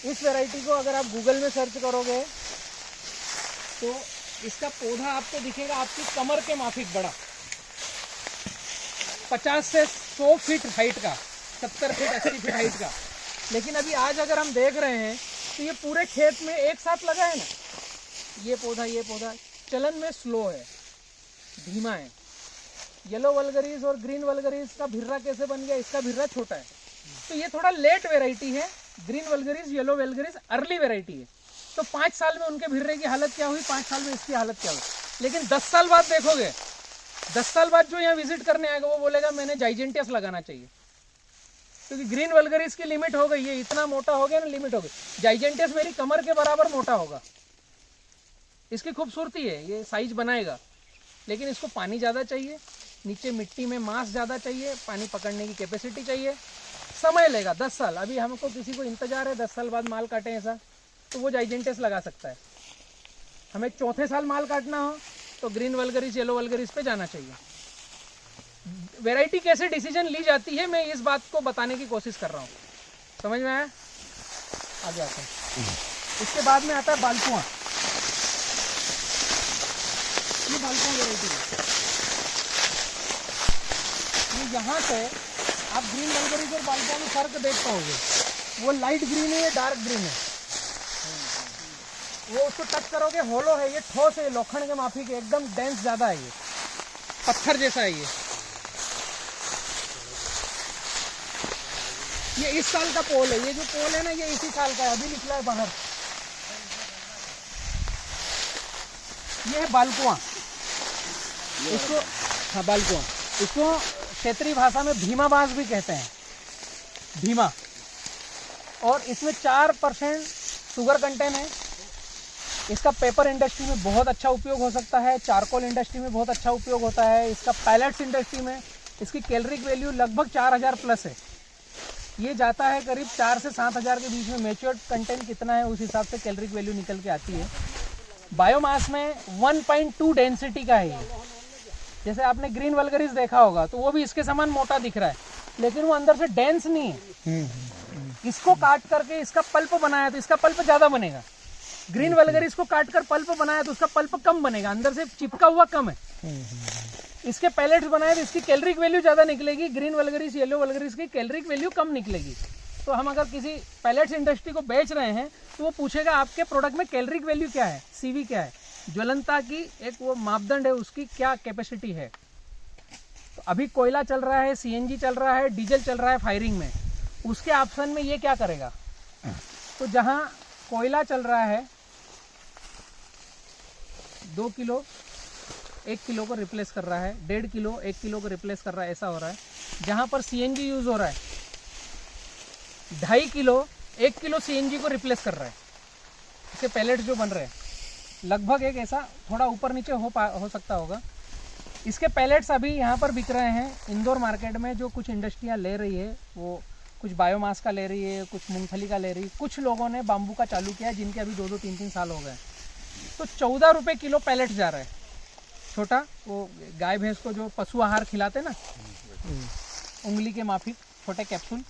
इस वैरायटी को अगर आप गूगल में सर्च करोगे तो इसका पौधा आपको दिखेगा आपकी कमर के माफिक बड़ा, 50 से 100 फीट हाइट का, 70 फीट 80 फीट हाइट का। लेकिन अभी आज अगर हम देख रहे हैं तो ये पूरे खेत में एक साथ लगा है ना। ये पौधा चलन में स्लो है, धीमा है। येलो वल्गरिस और ग्रीन वल्गरिस का भिर्रा कैसे बन गया? इसका भिर्रा छोटा है, तो ये थोड़ा लेट वेराइटी है। Green vulgaris, yellow vulgaris early variety है। तो 5 साल में उनके भिर्रे की हालत क्या हुई, 5 साल में इसकी हालत क्या हुई। लेकिन 10 साल बाद देखोगे, 10 साल बाद जो यहाँ विजिट करने आएगा वो बोलेगा मैंने जाइजेंटियस लगाना चाहिए, क्योंकि ग्रीन वल्गरिस की लिमिट हो गई, ये इतना मोटा हो गया ना, लिमिट हो गई। जाइजेंटियस मेरी कमर के बराबर मोटा होगा। इसकी खूबसूरती है, ये साइज बनाएगा, लेकिन इसको पानी ज़्यादा चाहिए, नीचे मिट्टी में मास ज़्यादा चाहिए, पानी पकड़ने की कैपेसिटी चाहिए, समय लेगा 10 साल। अभी हमको किसी को इंतजार है 10 साल बाद माल काटे ऐसा, तो वो जाइजेंटियस लगा सकता है। हमें चौथे साल माल काटना हो तो ग्रीन वल्गरिस, येलो वल्गरिस पे जाना चाहिए। वैरायटी कैसे डिसीजन ली जाती है, मैं इस बात को बताने की कोशिश कर रहा हूँ। समझ में आया? आगे आते हैं। इसके बाद में आता है बालकुआ। ये बालकुआ वैरायटी है। ये यहाँ से आप ग्रीन वल्गरिस और बालकुआ में फर्क देख पाओगे। वो लाइट ग्रीन है, ये डार्क ग्रीन है। वो उसको टच करोगे, होलो है, ये ठोस है, लोखंड के माफी के, एकदम डेंस ज़्यादा है, ये पत्थर जैसा है। ये इस साल का पोल है, ये जो पोल है ना ये इसी साल का है, अभी निकला है बाहर। ये है बालकुआं, इसको, हाँ बालकुआं, इसको क्षेत्रीय भाषा में भीमा बांस भी कहते हैं, भीमा। और इसमें 4% शुगर कंटेंट है। इसका पेपर इंडस्ट्री में बहुत अच्छा उपयोग हो सकता है, चारकोल इंडस्ट्री में बहुत अच्छा उपयोग होता है, इसका पैलेट्स इंडस्ट्री में इसकी कैलोरिक वैल्यू लगभग 4000 प्लस है। ये जाता है करीब 4 से 7000 के बीच में। मैच्योर्ड कंटेंट कितना है उस हिसाब से कैलोरिक वैल्यू निकल के आती है। बायोमास में 1.2 डेंसिटी का है ये। जैसे आपने ग्रीन वल्गरिस देखा होगा तो वो भी इसके समान मोटा दिख रहा है, लेकिन वो अंदर से डेंस नहीं है। इसको काट करके इसका पल्प बनाया तो इसका पल्प ज्यादा बनेगा। ग्रीन वल्गरिस को काट कर पल्प बनाया तो उसका पल्प कम बनेगा, अंदर से चिपका हुआ कम है। इसके पैलेट्स बनाए तो इसकी कैलोरिक वैल्यू ज्यादा निकलेगी, ग्रीन वल्गरिस येलो वल्गरिस की कैलोरिक वैल्यू कम निकलेगी। तो हम अगर किसी पैलेट्स इंडस्ट्री को बेच रहे हैं तो वो पूछेगा आपके प्रोडक्ट में कैलोरिक वैल्यू क्या है, सीवी क्या है, ज्वलनता की एक वो मापदंड है, उसकी क्या कैपेसिटी है। तो अभी कोयला चल रहा है, सीएनजी चल रहा है, डीजल चल रहा है फायरिंग में, उसके ऑप्शन में ये क्या करेगा। तो जहां कोयला चल रहा है 2 किलो 1 किलो को रिप्लेस कर रहा है, 1.5 किलो 1 किलो को रिप्लेस कर रहा है, ऐसा हो रहा है। जहां पर सीएनजी यूज हो रहा है 2.5 किलो 1 किलो सीएनजी को रिप्लेस कर रहा है। इसके पैलेट्स जो बन रहे हैं लगभग एक ऐसा थोड़ा ऊपर नीचे हो सकता होगा। इसके पैलेट्स अभी यहाँ पर बिक रहे हैं इंदौर मार्केट में। जो कुछ इंडस्ट्रियाँ ले रही है वो कुछ बायोमास का ले रही है, कुछ मूंगफली का ले रही है, कुछ लोगों ने बाम्बू का चालू किया है जिनके अभी 2-2 3-3 साल हो गए। तो 14 रुपये किलो पैलेट जा रहा है। छोटा वो गाय भैंस को जो पशु आहार खिलाते ना, उंगली के माफिक छोटे कैप्सूल,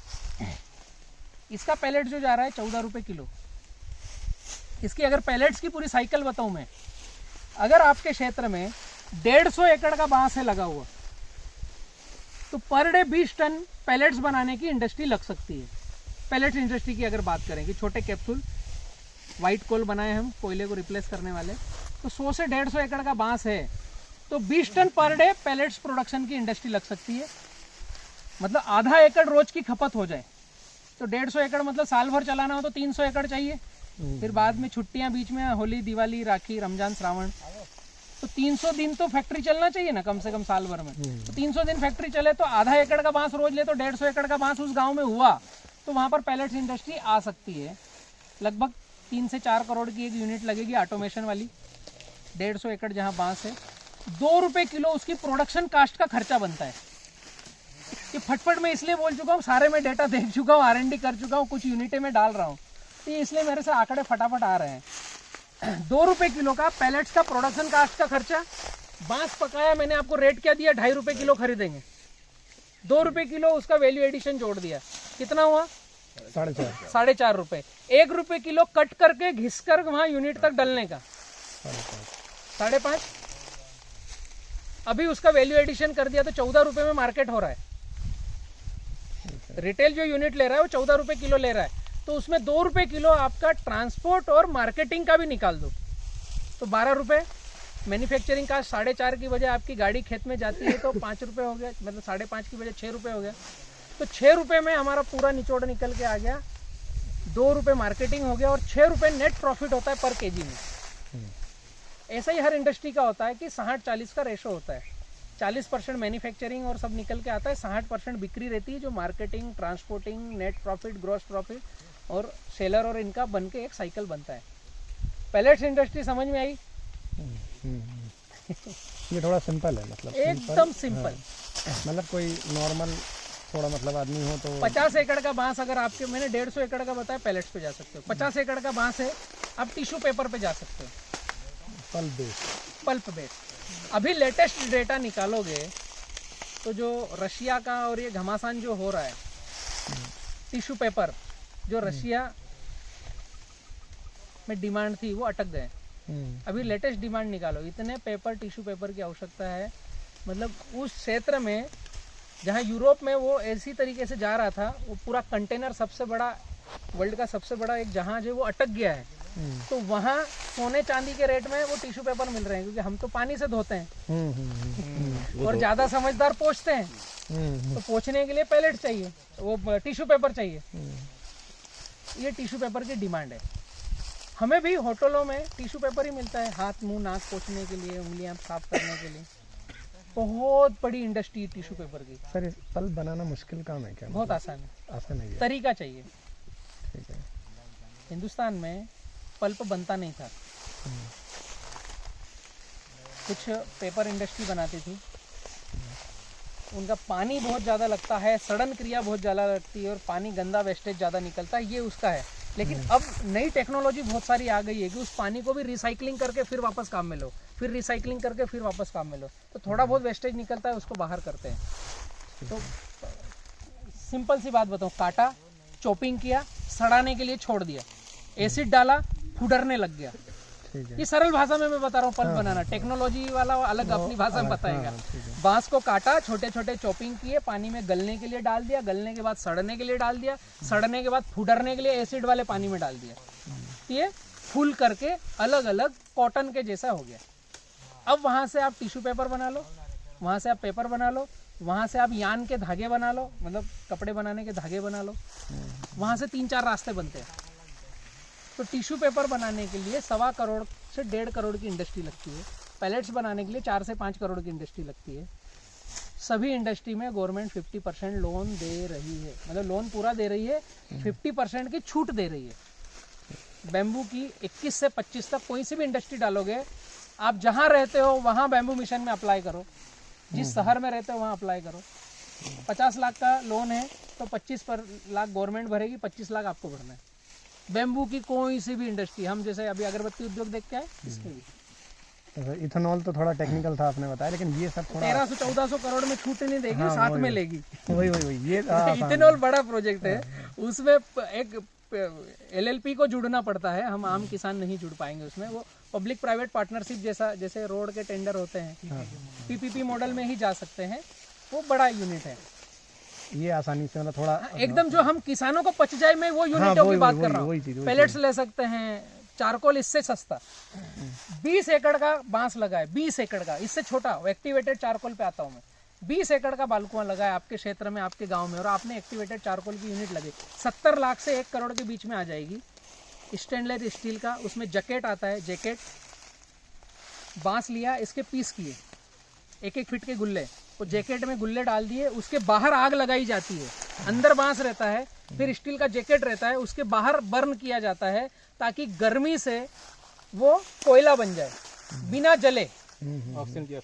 इसका पैलेट जो जा रहा है 14 रुपये किलो। इसकी अगर पैलेट्स की पूरी साइकिल बताऊं मैं, अगर आपके क्षेत्र में 150 एकड़ का बांस है लगा हुआ तो पर डे 20 टन पैलेट्स बनाने की इंडस्ट्री लग सकती है। पैलेट्स इंडस्ट्री की अगर बात करें कि छोटे कैप्सूल वाइट कोल बनाए हम कोयले को रिप्लेस करने वाले, तो 100 से 150 एकड़ का बांस है तो 20 ton per day pellets production की इंडस्ट्री लग सकती है। मतलब आधा एकड़ रोज की खपत हो जाए तो 150 एकड़ मतलब साल भर चलाना हो तो 300 एकड़ चाहिए। फिर बाद में छुट्टियां बीच में, होली दिवाली राखी रमजान श्रावण, तो 300 दिन तो फैक्ट्री चलना चाहिए ना कम से कम साल भर में। तो 300 दिन फैक्ट्री चले तो आधा एकड़ का बांस रोज ले तो 150 एकड़ का बांस उस गांव में हुआ तो वहां पर पैलेट्स इंडस्ट्री आ सकती है। लगभग 3 से 4 करोड़ की एक यूनिट लगेगी ऑटोमेशन वाली। 150 एकड़ जहां बांस है, 2 रुपये किलो उसकी प्रोडक्शन कास्ट का खर्चा बनता है। ये फटफट में इसलिए बोल चुका हूँ, सारे में डेटा देख चुका हूँ, R&D कर चुका हूँ, कुछ यूनिटें में डाल रहा हूँ, तो ये इसलिए मेरे से आंकड़े फटाफट आ रहे हैं। 2 रुपये किलो का पैलेट्स का प्रोडक्शन कास्ट का खर्चा। बांस पकाया मैंने आपको रेट क्या दिया, 2.5 रुपये किलो खरीदेंगे, 2 रुपये किलो उसका वैल्यू एडिशन जोड़ दिया, कितना हुआ 4.5 रुपये। 1 रुपये किलो कट करके घिस कर वहां यूनिट तक डलने का 5.5। अभी उसका वैल्यू एडिशन कर दिया तो 14 रुपये में मार्केट हो रहा है। रिटेल जो यूनिट ले रहा है वो 14 रुपये किलो ले रहा है, तो उसमें 2 रुपये किलो आपका ट्रांसपोर्ट और मार्केटिंग का भी निकाल दो तो 12 रुपये। मैन्युफैक्चरिंग का 4.5 की वजह आपकी गाड़ी खेत में जाती है तो 5 रुपये हो गया, मतलब 5.5 की वजह 6 रुपये हो गया। तो 6 रुपये में हमारा पूरा निचोड़ निकल के आ गया। 2 रुपये मार्केटिंग हो गया और 6 रुपये नेट प्रॉफिट होता है पर केजी में। ऐसा ही हर इंडस्ट्री का होता है कि 60-40 का रेशो होता है। 40% मैन्युफैक्चरिंग और सब निकल के आता है, 60% बिक्री रहती है जो marketing, transporting, net profit, gross profit और सेलर और इनका बन के एक साइकिल बनता है। पैलेट्स इंडस्ट्री समझ में आई? ये थोड़ा सिंपल है, मतलब एकदम सिंपल। मतलब कोई नॉर्मल थोड़ा मतलब आदमी हो तो 50 एकड़ का बांस अगर आपके, मैंने 150 एकड़ का बताया, पैलेट्स पे जा सकते हो। 50 एकड़ का बांस है, आप टिश्यू पेपर पे जा सकते हो, पल्प बेस। अभी लेटेस्ट डेटा निकालोगे तो जो रशिया का और ये घमासान जो हो रहा है, टिश्यू पेपर जो रशिया में डिमांड थी वो अटक गए। अभी लेटेस्ट डिमांड निकालो, इतने पेपर, टिश्यू पेपर की आवश्यकता है। मतलब उस क्षेत्र में जहाँ यूरोप में वो ऐसी तरीके से जा रहा था, वो पूरा कंटेनर, सबसे बड़ा वर्ल्ड का सबसे बड़ा एक जहाज है वो अटक गया है। तो वहाँ सोने चांदी के रेट में वो टिश्यू पेपर मिल रहे हैं, क्योंकि हम तो पानी से धोते हैं और ज्यादा समझदार पोंछते हैं, तो पोंछने के लिए पैलेट चाहिए, वो टिश्यू पेपर चाहिए। ये टिश्यू पेपर की डिमांड है। हमें भी होटलों में टिश्यू पेपर ही मिलता है, हाथ मुंह नाक पोंछने के लिए, उंगलियां साफ करने के लिए। बहुत बड़ी इंडस्ट्री है टिश्यू पेपर की। सर इस पल्प बनाना मुश्किल काम है क्या? बहुत आसान है, आसान है। तरीका चाहिए। ठीक है। हिंदुस्तान में पल्प बनता नहीं था, कुछ पेपर इंडस्ट्री बनाती थी, उनका पानी बहुत ज़्यादा लगता है, सड़न क्रिया बहुत ज़्यादा लगती है और पानी गंदा वेस्टेज ज़्यादा निकलता है, ये उसका है। लेकिन अब नई टेक्नोलॉजी बहुत सारी आ गई है कि उस पानी को भी रिसाइकलिंग करके फिर वापस काम में लो, फिर रिसाइकलिंग करके फिर वापस काम में लो, तो थोड़ा बहुत वेस्टेज निकलता है उसको बाहर करते हैं। तो सिंपल सी बात बताऊँ, काटा, चॉपिंग किया, सड़ाने के लिए छोड़ दिया, एसिड डाला, फुडरने लग गया। ये सरल भाषा में मैं बता रहा हूँ पल्प बनाना। टेक्नोलॉजी वाला अलग अपनी भाषा में बताएगा। बांस को काटा, छोटे छोटे चॉपिंग किए, पानी में गलने के लिए डाल दिया, गलने के बाद सड़ने के लिए डाल दिया, सड़ने के बाद फुडरने के लिए एसिड वाले पानी में डाल दिया। ये फुल करके अलग अलग कॉटन के जैसा हो गया। अब वहाँ से आप टिश्यू पेपर बना लो, वहाँ से आप पेपर बना लो, वहाँ से आप यान के धागे बना लो, मतलब कपड़े बनाने के धागे बना लो। वहाँ से 3-4 रास्ते बनते हैं। तो टिश्यू पेपर बनाने के लिए 1.25 करोड़ से 1.5 करोड़ की इंडस्ट्री लगती है। पैलेट्स बनाने के लिए 4 से 5 करोड़ की इंडस्ट्री लगती है। सभी इंडस्ट्री में गवर्नमेंट 50% लोन दे रही है, मतलब लोन पूरा दे रही है, 50% की छूट दे रही है। बैम्बू की 21 से 25 तक कोई सी भी इंडस्ट्री डालोगे, आप जहाँ रहते हो वहाँ बैम्बू मिशन में अप्लाई करो, जिस शहर में रहते हो वहाँ अप्लाई करो। 50 लाख का लोन है तो 25 लाख गवर्नमेंट भरेगी, 25 लाख आपको भरना है। बैम्बू की कोई सी भी इंडस्ट्री, हम जैसे अभी अगरबत्ती उद्योग देखते हैं, इसमें भी इथेनॉल तो थोड़ा टेक्निकल था आपने बताया, लेकिन ये सब थोड़ा 1300-1400 करोड़ में छूट नहीं देगी, हाँ, साथ में लेगी। वही ये इथेनॉल बड़ा प्रोजेक्ट है, उसमें एक LLP को जुड़ना पड़ता है। हम आम किसान नहीं जुड़ पाएंगे उसमें। वो पब्लिक प्राइवेट पार्टनरशिप जैसा, जैसे रोड के टेंडर होते हैं, PPP मॉडल में ही जा सकते हैं। वो बड़ा यूनिट है, ये आसानी से मतलब थोड़ा एकदम जो हम किसानों को पच जाए, मैं वो यूनिटों की बात कर रहा हूँ। पैलेट्स ले सकते हैं, चारकोल इससे सस्ता। 20 एकड़ का बांस लगा है, 20 एकड़ का, इससे छोटा एक्टिवेटेड चारकोल पे आता हूँ मैं। 20 एकड़ का बालकुआं लगा है आपके क्षेत्र में, आपके गांव में, और आपने एक्टिवेटेड चारकोल की यूनिट लगे, 70 लाख से 1 करोड़ के बीच में आ जाएगी। स्टेनलेस स्टील का, उसमें जैकेट आता है, जैकेट बांस लिया, इसके पीस किए 1-1 फीट के गुल्ले, वो जैकेट में गुल्ले डाल दिए, उसके बाहर आग लगाई जाती है, अंदर बांस रहता है, फिर स्टील का जैकेट रहता है, उसके बाहर बर्न किया जाता है ताकि गर्मी से वो कोयला बन जाए, बिना जले। ऑक्सीजन की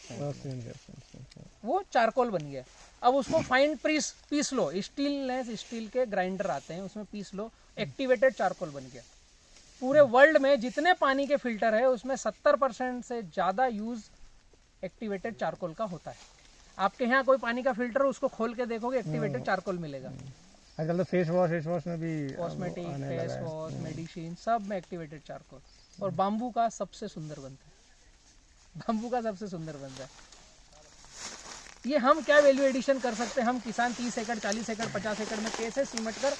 वो चारकोल बन गया। अब उसको फाइन पीस लो, स्टील के ग्राइंडर आते हैं, उसमें पीस लो, एक्टिवेटेड चारकोल बन गया। पूरे वर्ल्ड में जितने पानी के फिल्टर है उसमें 70% से ज़्यादा यूज एक्टिवेटेड चारकोल का होता है। आपके यहाँ कोई पानी का फिल्टर हो, उसको खोल के देखोगे एक्टिवेटेड चारकोल मिलेगा। आजकल तो फेस वॉश में भी कॉस्मेटिक, फेस वॉश, मेडिसिन, सब में एक्टिवेटेड चारकोल। और बाम्बू का सबसे सुंदर बनता है, बाम्बू का सबसे सुंदर बनता है। ये हम क्या वैल्यू एडिशन कर सकते हैं, हम किसान 30 एकड़, 40 एकड़, 50 एकड़ में कैसे सिमट कर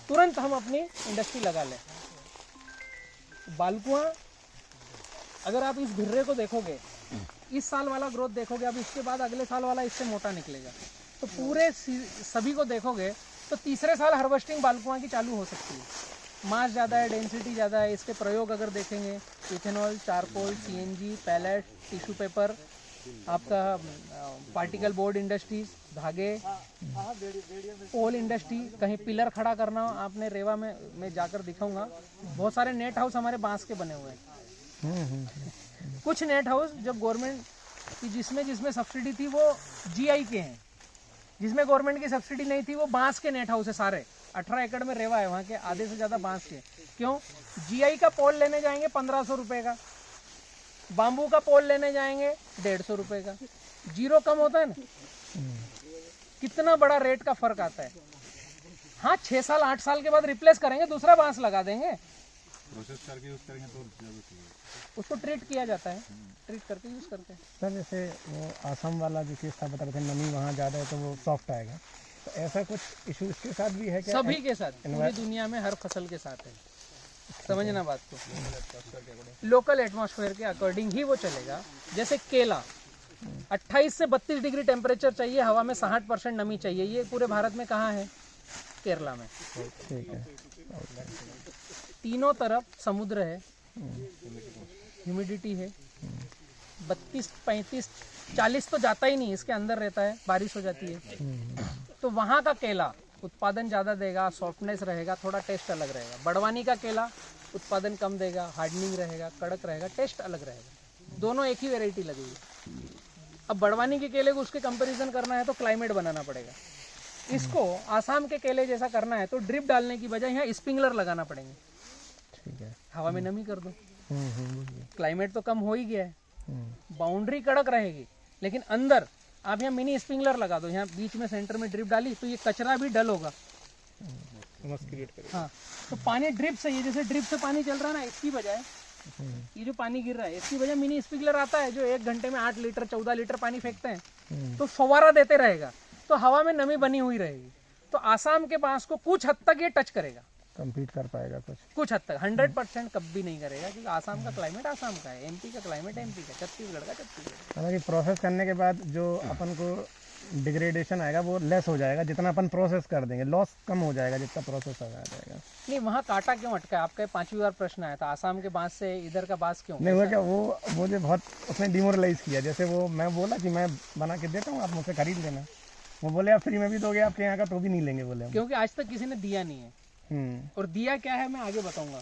तुरंत हम अपनी इंडस्ट्री लगा लें। बालकुआं, अगर आप इस भिर्रे को देखोगे, इस साल वाला ग्रोथ देखोगे, अब इसके बाद अगले साल वाला इससे मोटा निकलेगा, तो पूरे सभी को देखोगे तो तीसरे साल हार्वेस्टिंग बालकुआं की चालू हो सकती है। मास ज़्यादा है, डेंसिटी ज़्यादा है। इसके प्रयोग अगर देखेंगे, ethanol, charcoal, CNG, pellet, tissue paper, आपका पार्टिकल बोर्ड इंडस्ट्रीज, धागे, पोल इंडस्ट्री, कहीं पिलर खड़ा करना हो, आपने रेवा में मैं जाकर दिखाऊंगा, बहुत सारे नेट हाउस हमारे बांस के बने हुए हैं। कुछ नेट हाउस जब गवर्नमेंट की जिसमें सब्सिडी थी वो GI के हैं, जिसमें गवर्नमेंट की सब्सिडी नहीं थी वो बांस के नेट हाउस है सारे। 18 एकड़ में रेवा है, वहाँ के आधे से ज़्यादा बांस के। क्यों? GI का पोल लेने जाएंगे 1500 रुपये का, बाम्बू का पोल लेने जाएंगे 150 रुपये का। जीरो कम होता है ना, कितना बड़ा रेट का फर्क आता है। हाँ, 6 साल 8 साल के बाद रिप्लेस करेंगे, दूसरा बांस लगा देंगे, प्रोसेस करके यूज करेंगे तो उसको ट्रीट किया जाता है, ट्रीट करके यूज करते हैं। सर जैसे वो आसम वाला जो केस था, बता रहे थे नमी वहाँ ज़्यादा है तो वो सॉफ्ट आएगा, तो ऐसा कुछ इशू इसके साथ भी है क्या? सभी के साथ, पूरी दुनिया में हर फसल के साथ है। समझना बात को, लोकल एटमॉस्फेयर के अकॉर्डिंग ही वो चलेगा। जैसे केला 28 से 32 डिग्री टेम्परेचर चाहिए, हवा में 60% नमी चाहिए, ये पूरे भारत में कहाँ है? केरला में। ठीक है। तीनों तरफ समुद्र है, ह्यूमिडिटी है, 32, 35, 40 तो जाता ही नहीं, इसके अंदर रहता है, बारिश हो जाती है। तो वहाँ का केला उत्पादन ज़्यादा देगा, सॉफ्टनेस रहेगा, थोड़ा टेस्ट अलग रहेगा। बड़वानी का केला उत्पादन कम देगा, हार्डनिंग रहेगा, कड़क रहेगा, टेस्ट अलग रहेगा। दोनों एक ही वेराइटी लगेगी। अब बड़वानी के केले को उसके कंपैरिजन करना है तो क्लाइमेट बनाना पड़ेगा। इसको आसाम के केले जैसा करना है तो ड्रिप डालने की बजाय यहाँ स्प्रिंकलर लगाना पड़ेंगे। ठीक है। हवा में नमी कर दो, क्लाइमेट तो कम हो ही गया है, बाउंड्री कड़क रहेगी, लेकिन अंदर आप यहाँ मिनी स्प्रिंकलर लगा दो, यहाँ बीच में सेंटर में ड्रिप डाली तो ये कचरा भी डल होगा। हाँ, तो पानी ड्रिप से, ये जैसे ड्रिप से पानी चल रहा है ना, इसकी बजाय ये जो पानी गिर रहा है इसकी वजह मिनी स्प्रिंकलर आता है जो 1 घंटे में 8 लीटर 14 लीटर पानी फेंकते हैं, तो फव्वारा देते रहेगा, तो हवा में नमी बनी हुई रहेगी। तो आसाम के बांस को कुछ हद तक ये टच करेगा, कंपीट कर पाएगा कुछ हद तक, 100% कभी नहीं करेगा, क्योंकि आसाम का क्लाइमेट आसाम का है, एमपी का क्लाइमेट एमपी का, छत्तीसगढ़ का छत्तीसगढ़। हालांकि प्रोसेस करने के बाद जो अपन को डिग्रेडेशन आएगा वो लेस हो जाएगा, जितना अपन प्रोसेस कर देंगे लॉस कम हो जाएगा जितना प्रोसेस आ जाएगा। नहीं, वहाँ कांटा क्यों अटका है? आपका 5वीं बार प्रश्न आया था, आसाम के बांस से इधर का बांस क्यों नहीं हुआ क्या? वो मुझे बहुत उसने डिमोरलाइज किया। जैसे वो मैं बोला कि मैं बना के देता हूँ, आप मुझसे खरीद लेना, वो बोले आप फ्री में भी दोगे आपके यहाँ का तो भी नहीं लेंगे बोले हम। क्योंकि आज तक किसी ने दिया नहीं है। और दिया क्या है मैं आगे बताऊंगा।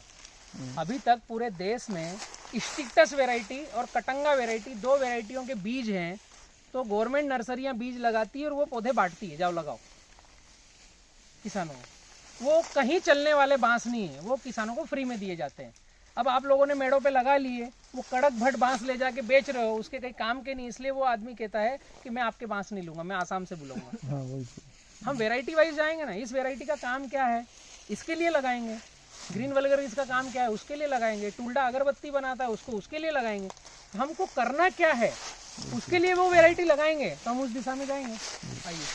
अभी तक पूरे देश में स्टिक्टस वेराइटी और कटंगा वेराइटी, 2 वेराइटियों के बीज हैं, तो गवर्नमेंट नर्सरियां बीज लगाती है और वो पौधे बांटती है, जाओ लगाओ किसानों को। वो कहीं चलने वाले बांस नहीं है, वो किसानों को फ्री में दिए जाते हैं। अब आप लोगों ने मेड़ों पे लगा लिए, वो कड़क भट बांस ले जाके बेच रहे हो, उसके कहीं काम के नहीं, इसलिए वो आदमी कहता है कि मैं आपके बांस नहीं लूंगा, मैं आसाम से बुलाऊंगा। हम वेराइटी वाइज जाएंगे ना, इस वेराइटी का काम क्या है इसके लिए लगाएंगे, ग्रीन वल्गर इसका काम क्या है उसके लिए लगाएंगे, टुल्डा अगरबत्ती बनाता है उसको उसके लिए लगाएंगे। हमको करना क्या है उसके लिए वो वेराइटी लगाएंगे, तो हम उस दिशा में जाएंगे। आइए,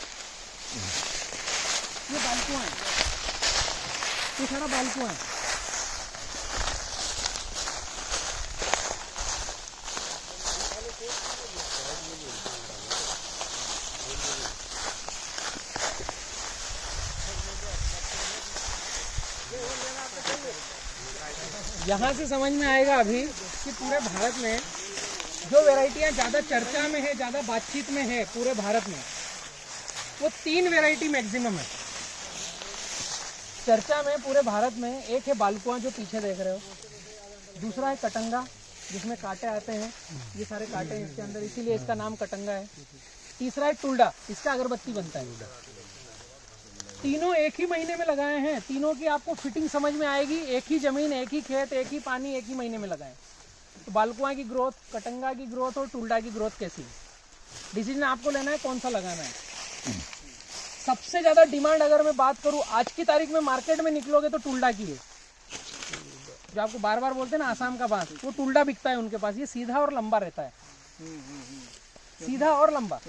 ये बालकुआं है, ये सारा बालकुआं है। यहाँ से समझ में आएगा अभी कि पूरे भारत में जो वेराइटियाँ ज़्यादा चर्चा में है, ज़्यादा बातचीत में है पूरे भारत में, वो 3 वेराइटी मैक्सिमम है चर्चा में पूरे भारत में। एक है बालकुआं जो पीछे देख रहे हो, दूसरा है कटंगा जिसमें कांटे आते हैं, ये सारे कांटे हैं इसके अंदर, इसीलिए इसका नाम कटंगा है। तीसरा है टुल्डा, इसका अगरबत्ती बनता है। तीनों एक ही महीने में लगाए हैं, तीनों की आपको फिटिंग समझ में आएगी। एक ही जमीन, एक ही खेत, एक ही पानी, एक ही महीने में लगाए। तो बालकुआं की ग्रोथ, कटंगा की ग्रोथ और टुल्डा की ग्रोथ कैसी है, डिसीजन आपको लेना है कौन सा लगाना है। सबसे ज़्यादा डिमांड अगर मैं बात करूँ आज की तारीख में मार्केट में निकलोगे तो टुल्डा की है। जो आपको बार बार बोलते हैं ना आसाम का बांस, वो टुल्डा बिकता है उनके पास। ये सीधा और लंबा रहता है, सीधा और लंबा,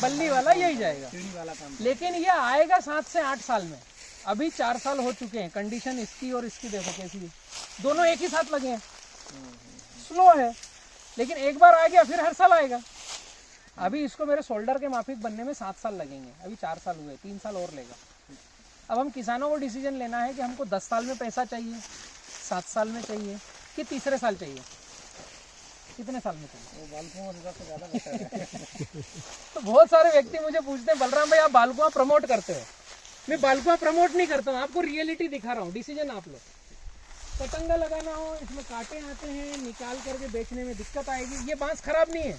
बल्ली वाला यही जाएगा। लेकिन ये आएगा 7 से 8 साल में। अभी 4 साल हो चुके हैं, कंडीशन इसकी और इसकी देखो कैसी है, दोनों एक ही साथ लगे हैं। स्लो है लेकिन एक बार आ गया फिर हर साल आएगा। अभी इसको मेरे शोल्डर के माफिक बनने में 7 साल लगेंगे, अभी 4 साल हुए, 3 साल और लेगा। अब हम किसानों को डिसीजन लेना है कि हमको 10 साल में पैसा चाहिए, 7 साल में चाहिए कि तीसरे साल चाहिए, कितने साल में चाहिए। तो बहुत सारे व्यक्ति मुझे पूछते हैं बलराम भाई आप बालकुआं प्रमोट करते हो। मैं बालकुआं प्रमोट नहीं करता हूँ, आपको रियलिटी दिखा रहा हूँ। डिसीजन आप लो। पतंगा लगाना हो, इसमें कांटे आते हैं, निकाल करके बेचने में दिक्कत आएगी। ये बांस खराब नहीं है,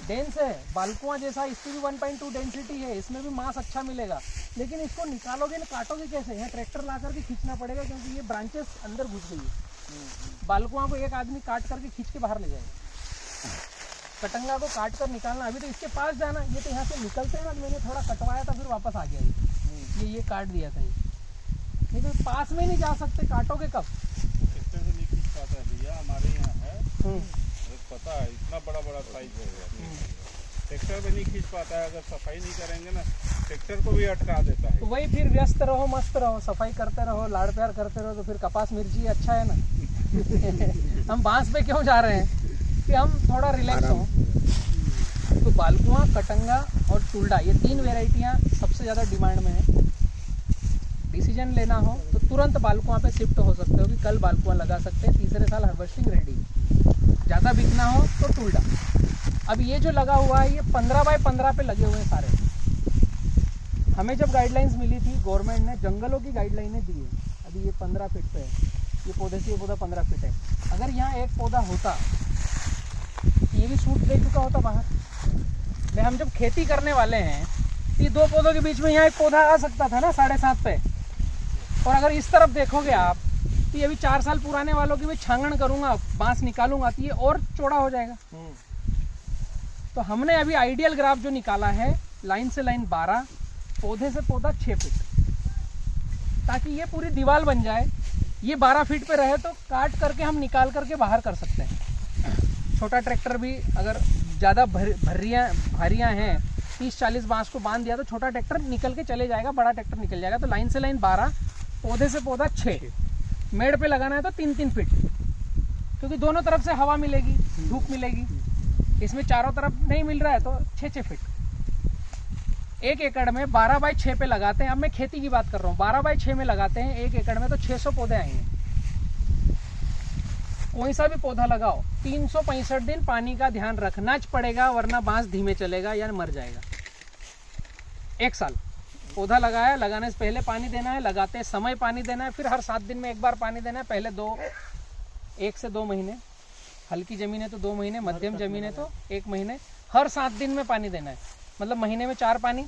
डेंस है, बालकुआं जैसा, इसकी भी 1.2 डेंसिटी है, इसमें भी मांस अच्छा मिलेगा। लेकिन इसको निकालोगे ना, काटोगे कैसे? यहाँ ट्रैक्टर ला करके खींचना पड़ेगा क्योंकि ये ब्रांचेस अंदर घुस गई है। बालकुआं को एक आदमी काट करके खींच के बाहर ले जाएगा। कटंगा को काट कर निकालना, अभी तो इसके पास जाना, ये तो यहाँ से निकलते हैं ना, मैंने थोड़ा कटवाया था फिर वापस आ गया। ये काट दिया था, ये लेकिन पास में नहीं जा सकते, काटोगे कब? नहीं खींच पाता है भैया, हमारे यहाँ है, पता है, इतना बड़ा बड़ा साइज है। ट्रैक्टर भी नहीं खींच पाता है, अगर सफाई नहीं करेंगे ना ट्रैक्टर को भी अटका देता है। तो वही फिर व्यस्त रहो, मस्त रहो, सफाई करते रहो, लाड़ प्यार करते रहो, तो फिर कपास मिर्ची अच्छा है ना। हम बांस पे क्यों जा रहे हैं कि हम थोड़ा रिलैक्स हो। तो बालकुआ, कटंगा और टुल्डा, ये 3 वेराइटियाँ सबसे ज़्यादा डिमांड में है। डिसीजन लेना हो तो तुरंत बालकुआ पे शिफ्ट हो सकते हो कि कल बालकुआ लगा सकते हैं, तीसरे साल हार्वेस्टिंग रेडी। ज़्यादा बिकना हो तो टुल्डा। अब ये जो लगा हुआ है ये 15 बाय 15 पे लगे हुए हैं सारे। हमें जब गाइडलाइंस मिली थी गवर्नमेंट ने जंगलों की गाइडलाइनें दी है। अभी ये 15 फीट पे है, ये पौधे से ये पौधा 15 फीट है। अगर यहाँ एक पौधा होता ये भी सूट दे चुका होता बाहर। मैं हम जब खेती करने वाले हैं ये 2 पौधों के बीच में यहाँ एक पौधा आ सकता था ना 7.5 पे। और अगर इस तरफ देखोगे आप तो ये भी 4 साल पुराने वालों की भी छांगण करूंगा, बांस निकालूंगा तो ये और चौड़ा हो जाएगा। तो हमने अभी आइडियल ग्राफ जो निकाला है, लाइन से लाइन 12, पौधे से पौधा 6 फीट, ताकि ये पूरी दीवार बन जाए। ये 12 फीट पे रहे तो काट करके हम निकाल करके बाहर कर सकते हैं। छोटा ट्रैक्टर भी अगर ज़्यादा भारियाँ हैं, 30-40 बांस को बांध दिया तो छोटा ट्रैक्टर निकल के चले जाएगा, बड़ा ट्रैक्टर निकल जाएगा। तो लाइन से लाइन 12, पौधे से पौधा 6, मेड़ पे लगाना है तो 3-3 फीट, क्योंकि दोनों तरफ से हवा मिलेगी, धूप मिलेगी। इसमें चारों तरफ नहीं मिल रहा है तो 6-6 फीट। 1 एकड़ में 12 बाय 6 पे लगाते हैं। अब मैं खेती की बात कर रहा हूँ। 12 बाय 6 में लगाते हैं 1 एकड़ में तो 600 पौधे आएंगे। कोई सा भी पौधा लगाओ 365 दिन पानी का ध्यान रखना पड़ेगा, वरना बांस धीमे चलेगा या मर जाएगा। 1 साल पौधा लगाया, लगाने से पहले पानी देना है, लगाते समय पानी देना है, फिर हर 7 दिन में 1 बार पानी देना है। पहले 1 से 2 महीने, हल्की ज़मीन है तो 2 महीने, मध्यम ज़मीन है तो 1 महीने, हर 7 दिन में पानी देना है। मतलब महीने में 4 पानी।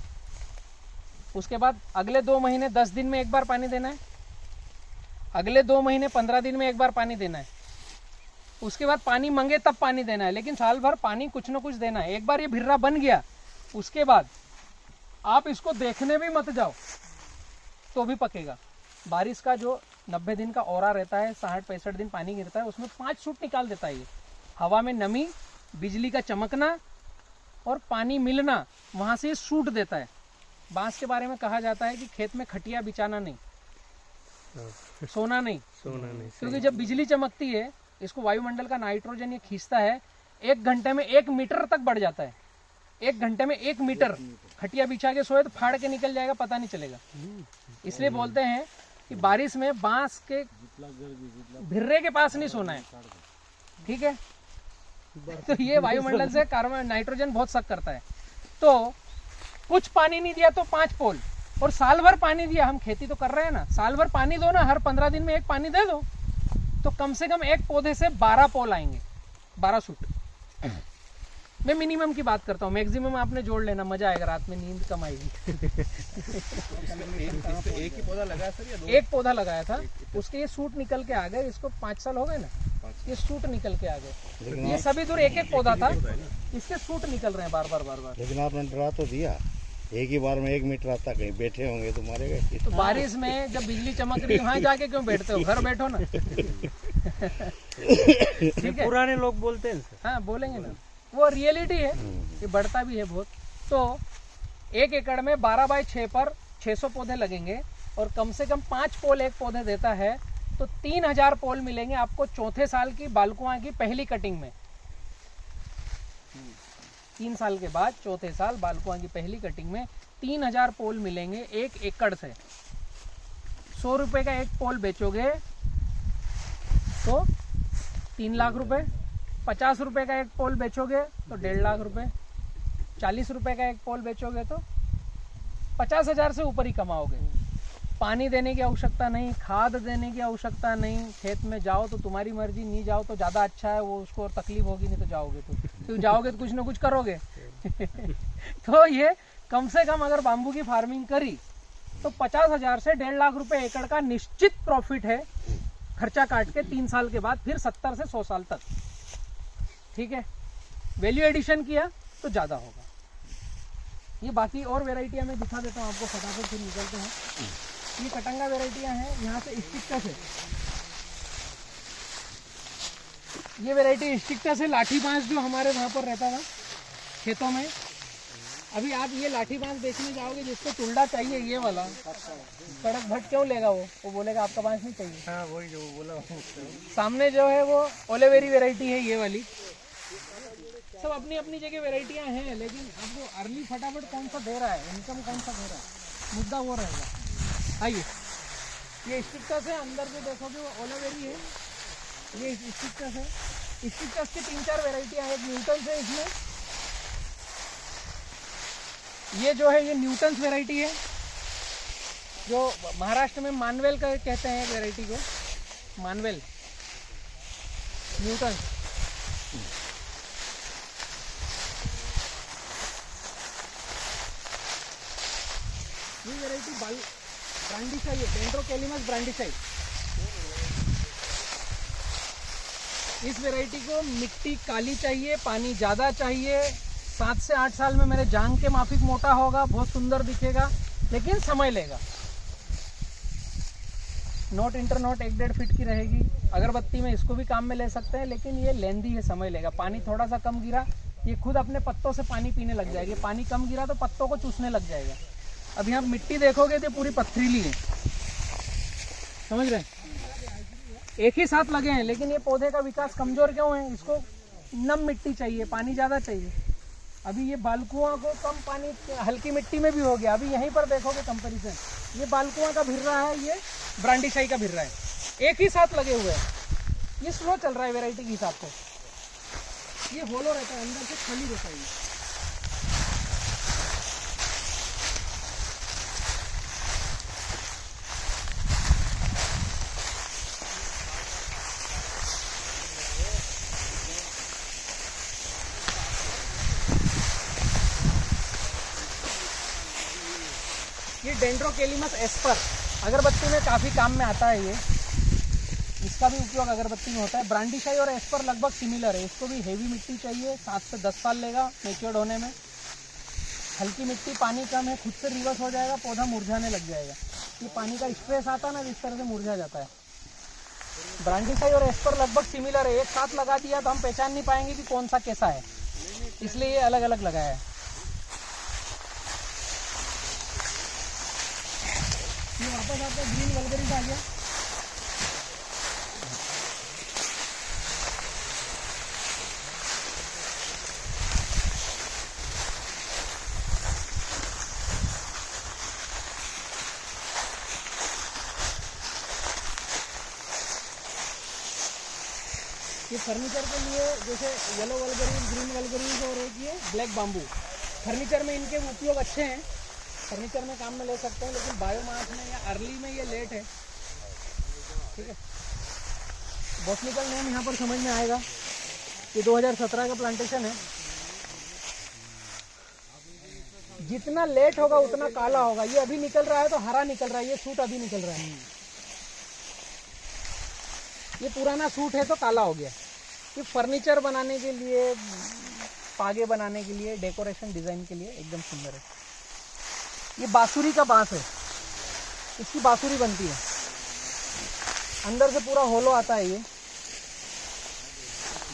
उसके बाद अगले 2 महीने 10 दिन में 1 बार पानी देना है। अगले 2 महीने 15 दिन में 1 बार पानी देना है। उसके बाद पानी मंगे तब पानी देना है, लेकिन साल भर पानी कुछ ना कुछ देना है। एक बार ये भिर्रा बन गया उसके बाद आप इसको देखने भी मत जाओ तो भी पकेगा। बारिश का जो 90 दिन का औरा रहता है, 60-65 दिन पानी गिरता है, उसमें 5 सूट निकाल देता है ये। हवा में नमी, बिजली का चमकना और पानी मिलना, वहाँ से ये सूट देता है। बांस के बारे में कहा जाता है कि खेत में खटिया बिछाना नहीं, सोना नहीं, क्योंकि जब बिजली चमकती है इसको वायुमंडल का नाइट्रोजन ये खींचता है। 1 घंटे में 1 मीटर तक बढ़ जाता है। 1 घंटे में 1 मीटर खटिया बिछा के सोए तो फाड़ के निकल जाएगा, पता नहीं चलेगा। इसलिए बोलते हैं कि बारिश में बांस के भिर्रे के पास नहीं सोना है, ठीक है। तो ये वायुमंडल से कार्बन नाइट्रोजन बहुत सक करता है। तो कुछ पानी नहीं दिया तो 5 पोल, और साल भर पानी दिया, हम खेती तो कर रहे हैं ना, साल भर पानी दो ना, हर 15 दिन में 1 पानी दे दो, तो कम से कम 1 पौधे से 12 पोल आएंगे, 12 सूट। मैं मिनिमम की बात करता हूँ, मैक्सिमम आपने जोड़ लेना, मजा आएगा, रात में नींद कम आएगी। एक ही पौधा लगाया सर या 2? 1 पौधा लगाया था, उसके ये सूट निकल के आ गए। इसको 5 साल हो गए ना, ये सूट निकल के आ गए। ये सभी दूर 1-1 पौधा था, इसके सूट निकल रहे हैं बार बार। लेकिन आपने डरा तो दिया, एक ही बार में 1 मीटर आता, कहीं बैठे होंगे तो मारेगा। तो बारिश में जब बिजली चमक रही है वहाँ जाके क्यों बैठते हो, घर बैठो ना। ठीक है, पुराने लोग बोलते हैं। हाँ बोलेंगे ना, वो रियलिटी है, ये बढ़ता भी है बहुत। तो 1 एकड़ में 12 बाय 6 पर 600 पौधे लगेंगे, और कम से कम 5 पोल 1 पौधे देता है, तो 3000 पोल मिलेंगे आपको चौथे साल की बालकुआ की पहली कटिंग में। 3 साल के बाद चौथे साल बालकुआ की पहली कटिंग में 3000 पोल मिलेंगे 1 एकड़ से। 100 रुपए का 1 पोल बेचोगे तो 3 लाख रुपए, 50 रुपए का 1 पोल बेचोगे तो 1.5 लाख रुपए, 40 रुपए का 1 पोल बेचोगे तो 50,000 से ऊपर ही कमाओगे। पानी देने की आवश्यकता नहीं, खाद देने की आवश्यकता नहीं। खेत में जाओ तो तुम्हारी मर्जी, नहीं जाओ तो ज़्यादा अच्छा है, वो उसको तकलीफ होगी, नहीं तो जाओगे तो जाओगे तो कुछ ना कुछ करोगे। तो ये कम से कम अगर बाम्बू की फार्मिंग करी तो 50,000 से 1.5 लाख रुपए एकड़ का निश्चित प्रॉफिट है, खर्चा काट के 3 साल के बाद, फिर 70 से 100 साल तक। ठीक है, वैल्यू एडिशन किया तो ज़्यादा होगा। ये बाकी और वेराइटियाँ मैं दिखा देता हूँ आपको, फटाफट फिर निकलते हैं। ये कटंगा वेराइटियाँ हैं, यहाँ से स्टिक्टस है। ये वेराइटी स्टिक्टस है, लाठी बांस जो हमारे वहाँ पर रहता था खेतों में, अभी आप ये लाठी बांस बेचने जाओगे, जिसको टुल्डा चाहिए ये वाला, कड़क भट्ट क्यों लेगा वो बोलेगा आपका बांस नहीं चाहिए। हाँ वही जो बोला सामने जो है वो ओलेवेरी वैरायटी है, ये वाली। सब अपनी अपनी जगह वैरायटियां हैं, लेकिन आपको अर्ली फटाफट कौन सा दे रहा है, इनकम कौन सा दे रहा है, मुद्दा वो रहेगा। आइए, ये स्टिक्टस है, अंदर जो देखोगे वो ओलेवेरी है, ये स्टिक्टस है। स्टिक्टस की 3-4 वैरायटियां हैं, एक न्यूटन्स है इसमें, ये जो है ये न्यूटन्स वैरायटी है, जो महाराष्ट्र में मानवेल का कहते हैं, एक वैरायटी को मानवेल न्यूटन्स। ये वैरायटी ब्रांडिसाई है, डेंड्रोकेलिमस ब्रांडिसाई। इस वैरायटी को मिट्टी काली चाहिए, पानी ज़्यादा चाहिए, 7 से 8 साल में मेरे जांग के माफिक मोटा होगा, बहुत सुंदर दिखेगा, लेकिन समय लेगा। नोट इंटर नोट 1-1.5 फीट की रहेगी। अगरबत्ती में इसको भी काम में ले सकते हैं, लेकिन ये लेंदी है, समय लेगा। पानी थोड़ा सा कम गिरा, ये खुद अपने पत्तों से पानी पीने लग जाएगी। पानी कम गिरा तो पत्तों को चूसने लग जाएगा। अभी आप मिट्टी देखोगे तो पूरी पथरीली है, समझ रहे हैं? एक ही साथ लगे हैं, लेकिन ये पौधे का विकास कमजोर क्यों है? इसको नम मिट्टी चाहिए, पानी ज़्यादा चाहिए। अभी ये बालकुआं को कम पानी हल्की मिट्टी में भी हो गया। अभी यहीं पर देखोगे कंपैरिजन, ये बालकुआं का भिर रहा है, ये ब्रांडिसाई का भिर रहा है, एक ही साथ लगे हुए हैं। ये स्लो चल रहा है वैरायटी के हिसाब से। ये होलो रहता है, अंदर से खाली रहता है। ये डेंड्रोकेलिमस एस्पर अगरबत्ती में काफ़ी काम में आता है। ये इसका भी उपयोग अगरबत्ती में होता है। ब्रांडिसाई और एस्पर लगभग सिमिलर है। इसको भी हेवी मिट्टी चाहिए, 7 से 10 साल लेगा मैच्योर्ड होने में। हल्की मिट्टी, पानी कम है, खुद से रिवर्स हो जाएगा, पौधा मुरझाने लग जाएगा। ये पानी का स्ट्रेस आता है ना, इस तरह से मुरझा जाता है। ब्रांडिसाई और एस्पर लगभग सिमिलर है। एक साथ लगा दिया तो हम पहचान नहीं पाएंगे कि कौन सा कैसा है, इसलिए ये अलग अलग लगाया है। ये वापस आपका ग्रीन वल्गरिस आ गया। ये फर्नीचर के लिए जैसे येलो वल्गरिस, ग्रीन वल्गरिस और एक ये ब्लैक बाम्बू, फर्नीचर में इनके उपयोग अच्छे हैं, फर्नीचर में काम में ले सकते हैं। लेकिन बायोमास में या अर्ली में ये लेट है, ठीक है। बॉटनिकल नेम यहाँ पर समझ में आएगा। ये 2017 का प्लांटेशन है। जितना लेट होगा उतना काला होगा। ये अभी निकल रहा है तो हरा निकल रहा है, ये सूट अभी निकल रहा है। ये पुराना सूट है तो काला हो गया। ये फर्नीचर बनाने के लिए, पागे बनाने के लिए, डेकोरेशन डिजाइन के लिए एकदम सुंदर है। ये बांसुरी का बांस है, इसकी बांसुरी बनती है, अंदर से पूरा होलो आता है ये।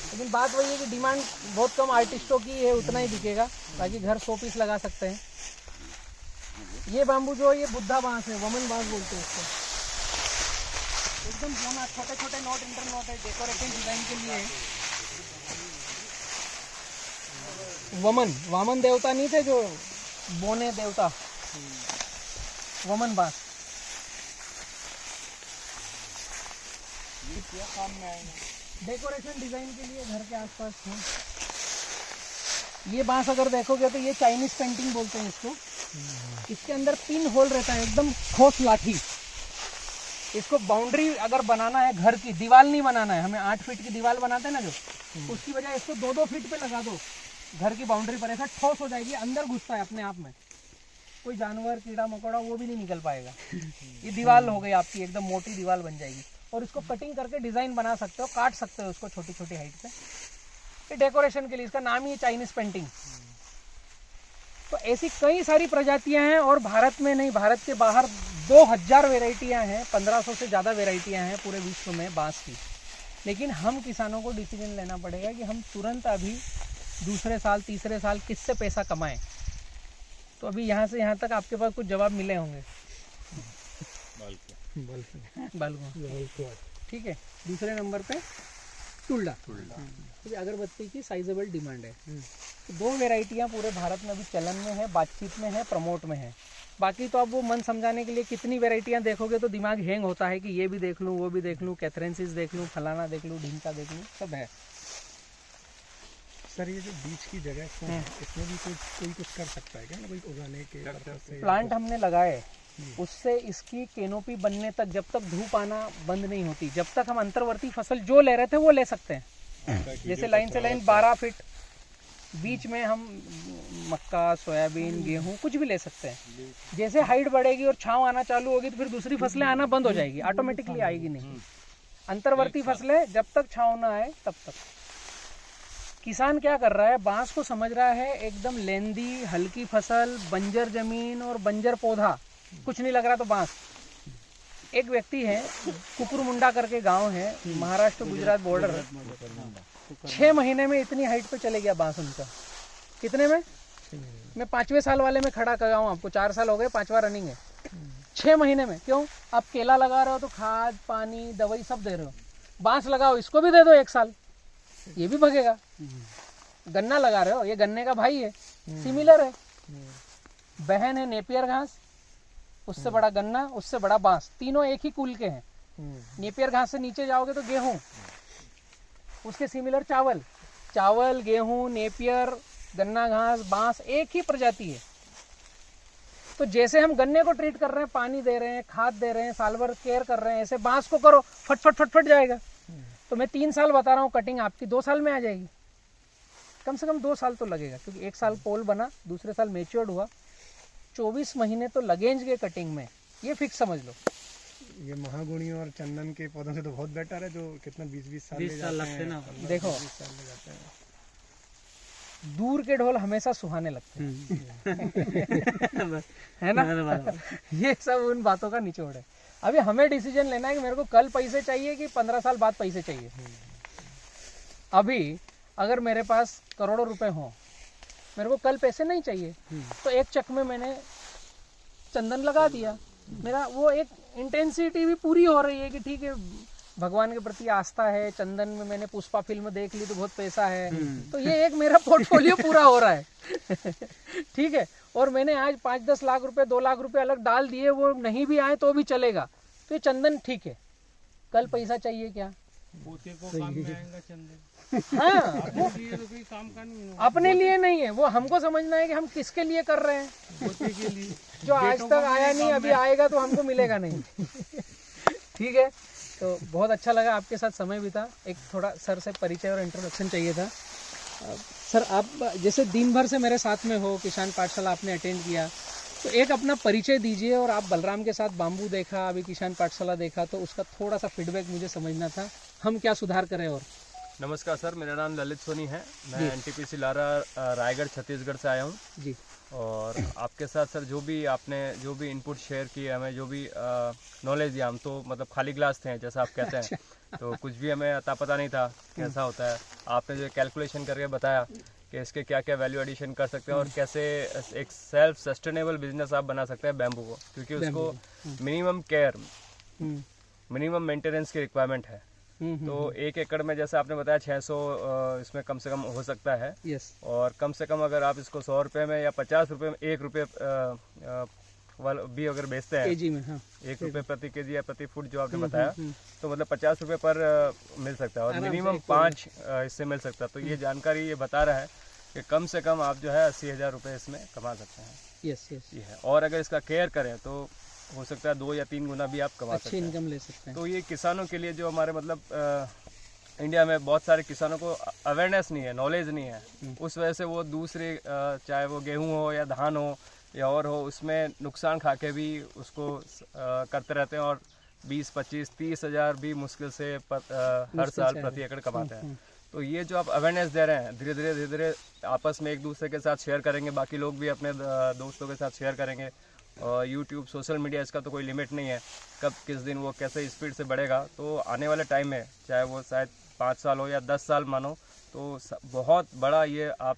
लेकिन बात वही है कि डिमांड बहुत कम आर्टिस्टों की है, उतना ही बिकेगा। बाकी घर 100 पीस लगा सकते हैं। ये बाम्बू जो है ये बुद्धा बांस है, वमन बांस बोलते हैं इसको। एकदम सोना, छोटे छोटे नोट इंटर नोट है, डेकोरेशन डिजाइन के लिए है। वामन देवता नहीं थे जो बोने देवता, वमन बांस। क्या काम में आएगा? डेकोरेशन डिजाइन के लिए घर के आसपास है। ये बांस अगर देखोगे तो ये चाइनीज पेंटिंग बोलते हैं इसको। इसके अंदर 3 होल रहता है, एकदम ठोस लाठी। इसको बाउंड्री अगर बनाना है, घर की दीवार नहीं बनाना है, हमें 8 फीट की दीवार बनाते हैं ना जो, उसकी बजाय इसको 2-2 फीट पे लगा दो घर की बाउंड्री पर। ऐसा ठोस हो जाएगी, अंदर घुसता है अपने आप में। कोई जानवर, कीड़ा मकोड़ा वो भी नहीं निकल पाएगा। ये दीवार हो गई आपकी, एकदम मोटी दीवार बन जाएगी। और इसको कटिंग करके डिजाइन बना सकते हो, काट सकते हो उसको छोटी छोटी हाइट पे। ये डेकोरेशन के लिए, इसका नाम ही है चाइनीज पेंटिंग। तो ऐसी कई सारी प्रजातियां हैं, और भारत में नहीं, भारत के बाहर 2000 वेराइटियां हैं, 1500 से ज़्यादा वेराइटियां हैं पूरे विश्व में बांस की। लेकिन हम किसानों को डिसीजन लेना पड़ेगा कि हम तुरंत अभी दूसरे साल, तीसरे साल किससे पैसा कमाएं। तो अभी यहाँ से यहाँ तक आपके पास कुछ जवाब मिले होंगे। बालकुआ ठीक है। दूसरे नंबर पे टुल्डा। क्योंकि अगरबत्ती की साइजेबल डिमांड है। तो 2 वेराइटियाँ पूरे भारत में अभी चलन में है, बातचीत में है, प्रमोट में है। बाकी तो अब वो मन समझाने के लिए कितनी वेराइटियाँ देखोगे तो दिमाग हैंग होता है कि ये भी देख लूँ, वो भी देख लूँ, कैथरेंसिस देख लूँ, फलाना देख लूँ, ढींका देख लूँ, सब है। सर ये जो बीच की जगह है इसमें भी कोई कुछ कर सकता है क्या, कोई उगाने के पर्पस से? प्लांट हमने लगाए, उससे इसकी कैनोपी बनने तक, जब तक धूप आना बंद नहीं होती, जब तक हम अंतर्वर्ती फसल जो ले रहे थे वो ले सकते हैं। जैसे लाइन से लाइन 12 फीट बीच में हम मक्का, सोयाबीन, गेहूं कुछ भी ले सकते हैं। जैसे हाइट बढ़ेगी और छांव आना चालू होगी तो फिर दूसरी फसलें आना बंद हो जाएगी, ऑटोमेटिकली आएगी नहीं। अंतर्वर्ती फसलें जब तक छांव ना आए तब तक। किसान क्या कर रहा है, बांस को समझ रहा है एकदम लेंदी हल्की फसल, बंजर जमीन और बंजर पौधा, कुछ नहीं लग रहा तो बांस। एक व्यक्ति है, कुकुरमुंडा करके गांव है, महाराष्ट्र गुजरात बॉर्डर, 6 महीने में इतनी हाइट पे चले गया बांस उनका। कितने में? मैं 5वें साल वाले में खड़ा कर रहा हूँ आपको, 4 साल हो गए, 5वां रनिंग है। 6 महीने में। क्यों? आप केला लगा रहे हो तो खाद पानी दवाई सब दे रहे हो, बांस लगाओ इसको भी दे दो 1 साल, ये भी भगेगा। गन्ना लगा रहे हो, ये गन्ने का भाई है, सिमिलर है। बहन है नेपियर घास, उससे बड़ा गन्ना, उससे बड़ा बांस, तीनों एक ही कुल के हैं। नेपियर घास से नीचे जाओगे तो गेहूं, उसके सिमिलर चावल, चावल गेहूं नेपियर गन्ना घास बांस एक ही प्रजाति है। तो जैसे हम गन्ने को ट्रीट कर रहे हैं, पानी दे रहे हैं, खाद दे रहे हैं, साल भर केयर कर रहे हैं, ऐसे बांस को करो, फट फट फट फट जाएगा। तो मैं 3 साल बता रहा हूँ, कटिंग आपकी 2 साल में आ जाएगी। कम से कम 2 साल तो लगेगा, क्योंकि 1 साल पोल बना, दूसरे साल मैच्योर्ड हुआ, 24 महीने तो लगेंगे कटिंग में, ये फिक्स समझ लो। ये महागुणी और चंदन के पौधों से तो बहुत बेटर है, जो कितना 20-20 साल 20 साल लगते ना। देखो 20 साल ले जाते हैं। दूर के ढोल हमेशा सुहाने लगते हैं है ना। ये सब उन बातों का निचोड़ है। अभी हमें डिसीजन लेना है कि मेरे को कल पैसे चाहिए कि 15 साल बाद पैसे चाहिए। अभी अगर मेरे पास करोड़ों रुपए हों, मेरे को कल पैसे नहीं चाहिए, तो एक चक में मैंने चंदन लगा दिया, मेरा वो एक इंटेंसिटी भी पूरी हो रही है कि ठीक है भगवान के प्रति आस्था है, चंदन में मैंने पुष्पा फिल्म देख ली तो बहुत पैसा है, तो ये एक मेरा पोर्टफोलियो पूरा हो रहा है ठीक है। और मैंने आज 5-10 लाख रुपए 2 लाख रुपए अलग डाल दिए, वो नहीं भी आए तो भी चलेगा, तो ये चंदन ठीक है। कल पैसा चाहिए क्या? पोते को काम में आएगा चंदन। हाँ, वो तो कोई काम का नहीं है, अपने लिए नहीं है, वो हमको समझना है कि हम किसके लिए कर रहे हैं। पोते के लिए जो आज तक आया नहीं, अभी आएगा तो हमको मिलेगा नहीं ठीक है। तो बहुत अच्छा लगा आपके साथ समय बिता। एक थोड़ा सर से परिचय और इंट्रोडक्शन चाहिए था। सर आप जैसे दिन भर से मेरे साथ में हो, किसान पाठशाला आपने अटेंड किया, तो एक अपना परिचय दीजिए। और आप बलराम के साथ बाम्बू देखा, अभी किसान पाठशाला देखा, तो उसका थोड़ा सा फीडबैक मुझे समझना था, हम क्या सुधार करें। और नमस्कार सर, मेरा नाम ललित सोनी है, मैं NTPC लारा रायगढ़ छत्तीसगढ़ से आया हूँ जी। और आपके साथ सर जो भी आपने जो भी इनपुट शेयर किए, हमें जो भी नॉलेज दिया, हम तो मतलब खाली ग्लास थे जैसा आप कहते हैं, तो कुछ भी हमें अता पता नहीं था कैसा होता है। आपने जो कैलकुलेशन करके बताया कि इसके क्या क्या वैल्यू एडिशन कर सकते हैं और कैसे एक सेल्फ सस्टेनेबल बिजनेस आप बना सकते हैं बैम्बू को, क्योंकि उसको मिनिमम केयर मिनिमम मेंटेनेंस की रिक्वायरमेंट है। तो 1 एकड़ में जैसे आपने बताया 600 इसमें कम से कम हो सकता है। यस। और कम से कम अगर आप इसको 100 रुपये में या 50 रुपये में 1 रुपये भी अगर बेचते हैं केजी में, हाँ 1 रुपये प्रति केजी या प्रति फुट जो आपने बताया, तो मतलब 50 रुपये पर मिल सकता है और मिनिमम 5 इससे मिल सकता है। तो ये जानकारी ये बता रहा है कि कम से कम आप जो है 80,000 रुपये इसमें कमा सकते हैं। Yes yes. ये है, और अगर इसका केयर करें तो हो सकता है 2 या 3 गुना भी आप कमा सकते अच्छी हैं, इनकम ले सकते हैं। तो ये किसानों के लिए जो हमारे मतलब इंडिया में बहुत सारे किसानों को अवेयरनेस नहीं है, नॉलेज नहीं है, उस वजह से वो दूसरे चाहे वो गेहूं हो या धान हो या और हो, उसमें नुकसान खा के भी उसको करते रहते हैं और 20-25-30 हज़ार भी मुश्किल से हर साल प्रति एकड़ कमाते हैं। तो ये जो आप अवेयरनेस दे रहे हैं, धीरे धीरे आपस में एक दूसरे के साथ शेयर करेंगे, बाकी लोग भी अपने दोस्तों के साथ शेयर करेंगे। और यूट्यूब सोशल मीडिया इसका तो कोई लिमिट नहीं है, कब किस दिन वो कैसे स्पीड से बढ़ेगा। तो आने वाले टाइम में चाहे वो शायद 5 साल हो या 10 साल मानो, तो बहुत बड़ा ये आप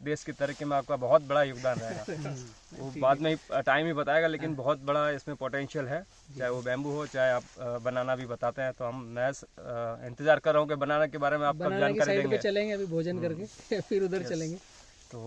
देश की तरक्की में आपका बहुत बड़ा योगदान रहेगा। वो बाद में ही टाइम ही बताएगा, लेकिन बहुत बड़ा इसमें पोटेंशियल है, चाहे वो बैम्बू हो, चाहे आप बनाना भी बताते हैं। तो मैं इंतजार कर रहा हूँ कि बनाना के बारे में आप कब जानकारी देंगे। चलेंगे अभी भोजन करके फिर उधर चलेंगे। तो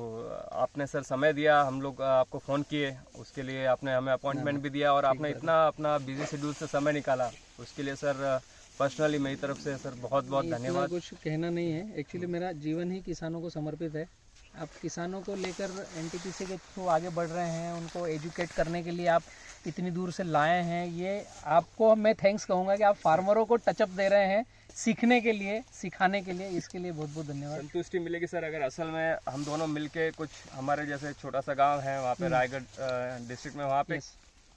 आपने सर समय दिया, हम लोग आपको फ़ोन किए, उसके लिए आपने हमें अपॉइंटमेंट भी दिया और आपने इतना अपना बिजी शेड्यूल से समय निकाला, उसके लिए सर पर्सनली मेरी तरफ से सर बहुत बहुत धन्यवाद। कुछ कहना नहीं है, एक्चुअली मेरा जीवन ही किसानों को समर्पित है। आप किसानों को लेकर एनटीपीसी के थ्रू आगे बढ़ रहे हैं, उनको एजुकेट करने के लिए आप इतनी दूर से लाए हैं। ये आपको मैं थैंक्स कहूँगा कि आप फार्मरों को टचअप दे रहे हैं सीखने के लिए, सिखाने के लिए, इसके लिए बहुत बहुत धन्यवाद। संतुष्टि मिलेगी सर अगर असल में हम दोनों मिलके कुछ, हमारे जैसे छोटा सा गांव है वहाँ पे रायगढ़ डिस्ट्रिक्ट में, वहाँ पे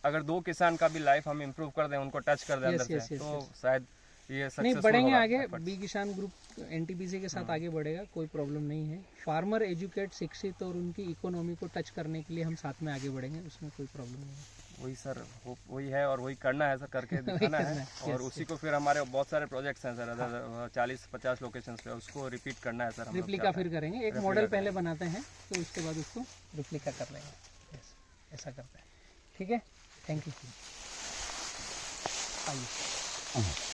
अगर 2 किसान का भी लाइफ हम इम्प्रूव कर दें, उनको टच कर दें अंदर से, तो शायद ये नहीं बढ़ेंगे आगे। बी किसान ग्रुप एनटीपीसी के साथ आगे बढ़ेगा, कोई प्रॉब्लम नहीं है। फार्मर एजुकेट, शिक्षित और उनकी इकोनॉमी को टच करने के लिए हम साथ में आगे बढ़ेंगे, उसमें कोई प्रॉब्लम नहीं है। वही सर, वही है और वही करना है सर, करके दिखाना है। और उसी को फिर हमारे बहुत सारे प्रोजेक्ट्स हैं सर, 40-50 लोकेशंस पे, उसको रिपीट करना है सर। हम रिप्लिका फिर करेंगे, एक मॉडल पहले बनाते हैं, तो उसके बाद उसको रिप्लिका कर लेंगे। ऐसा करते हैं, ठीक है। Thank you. आइए।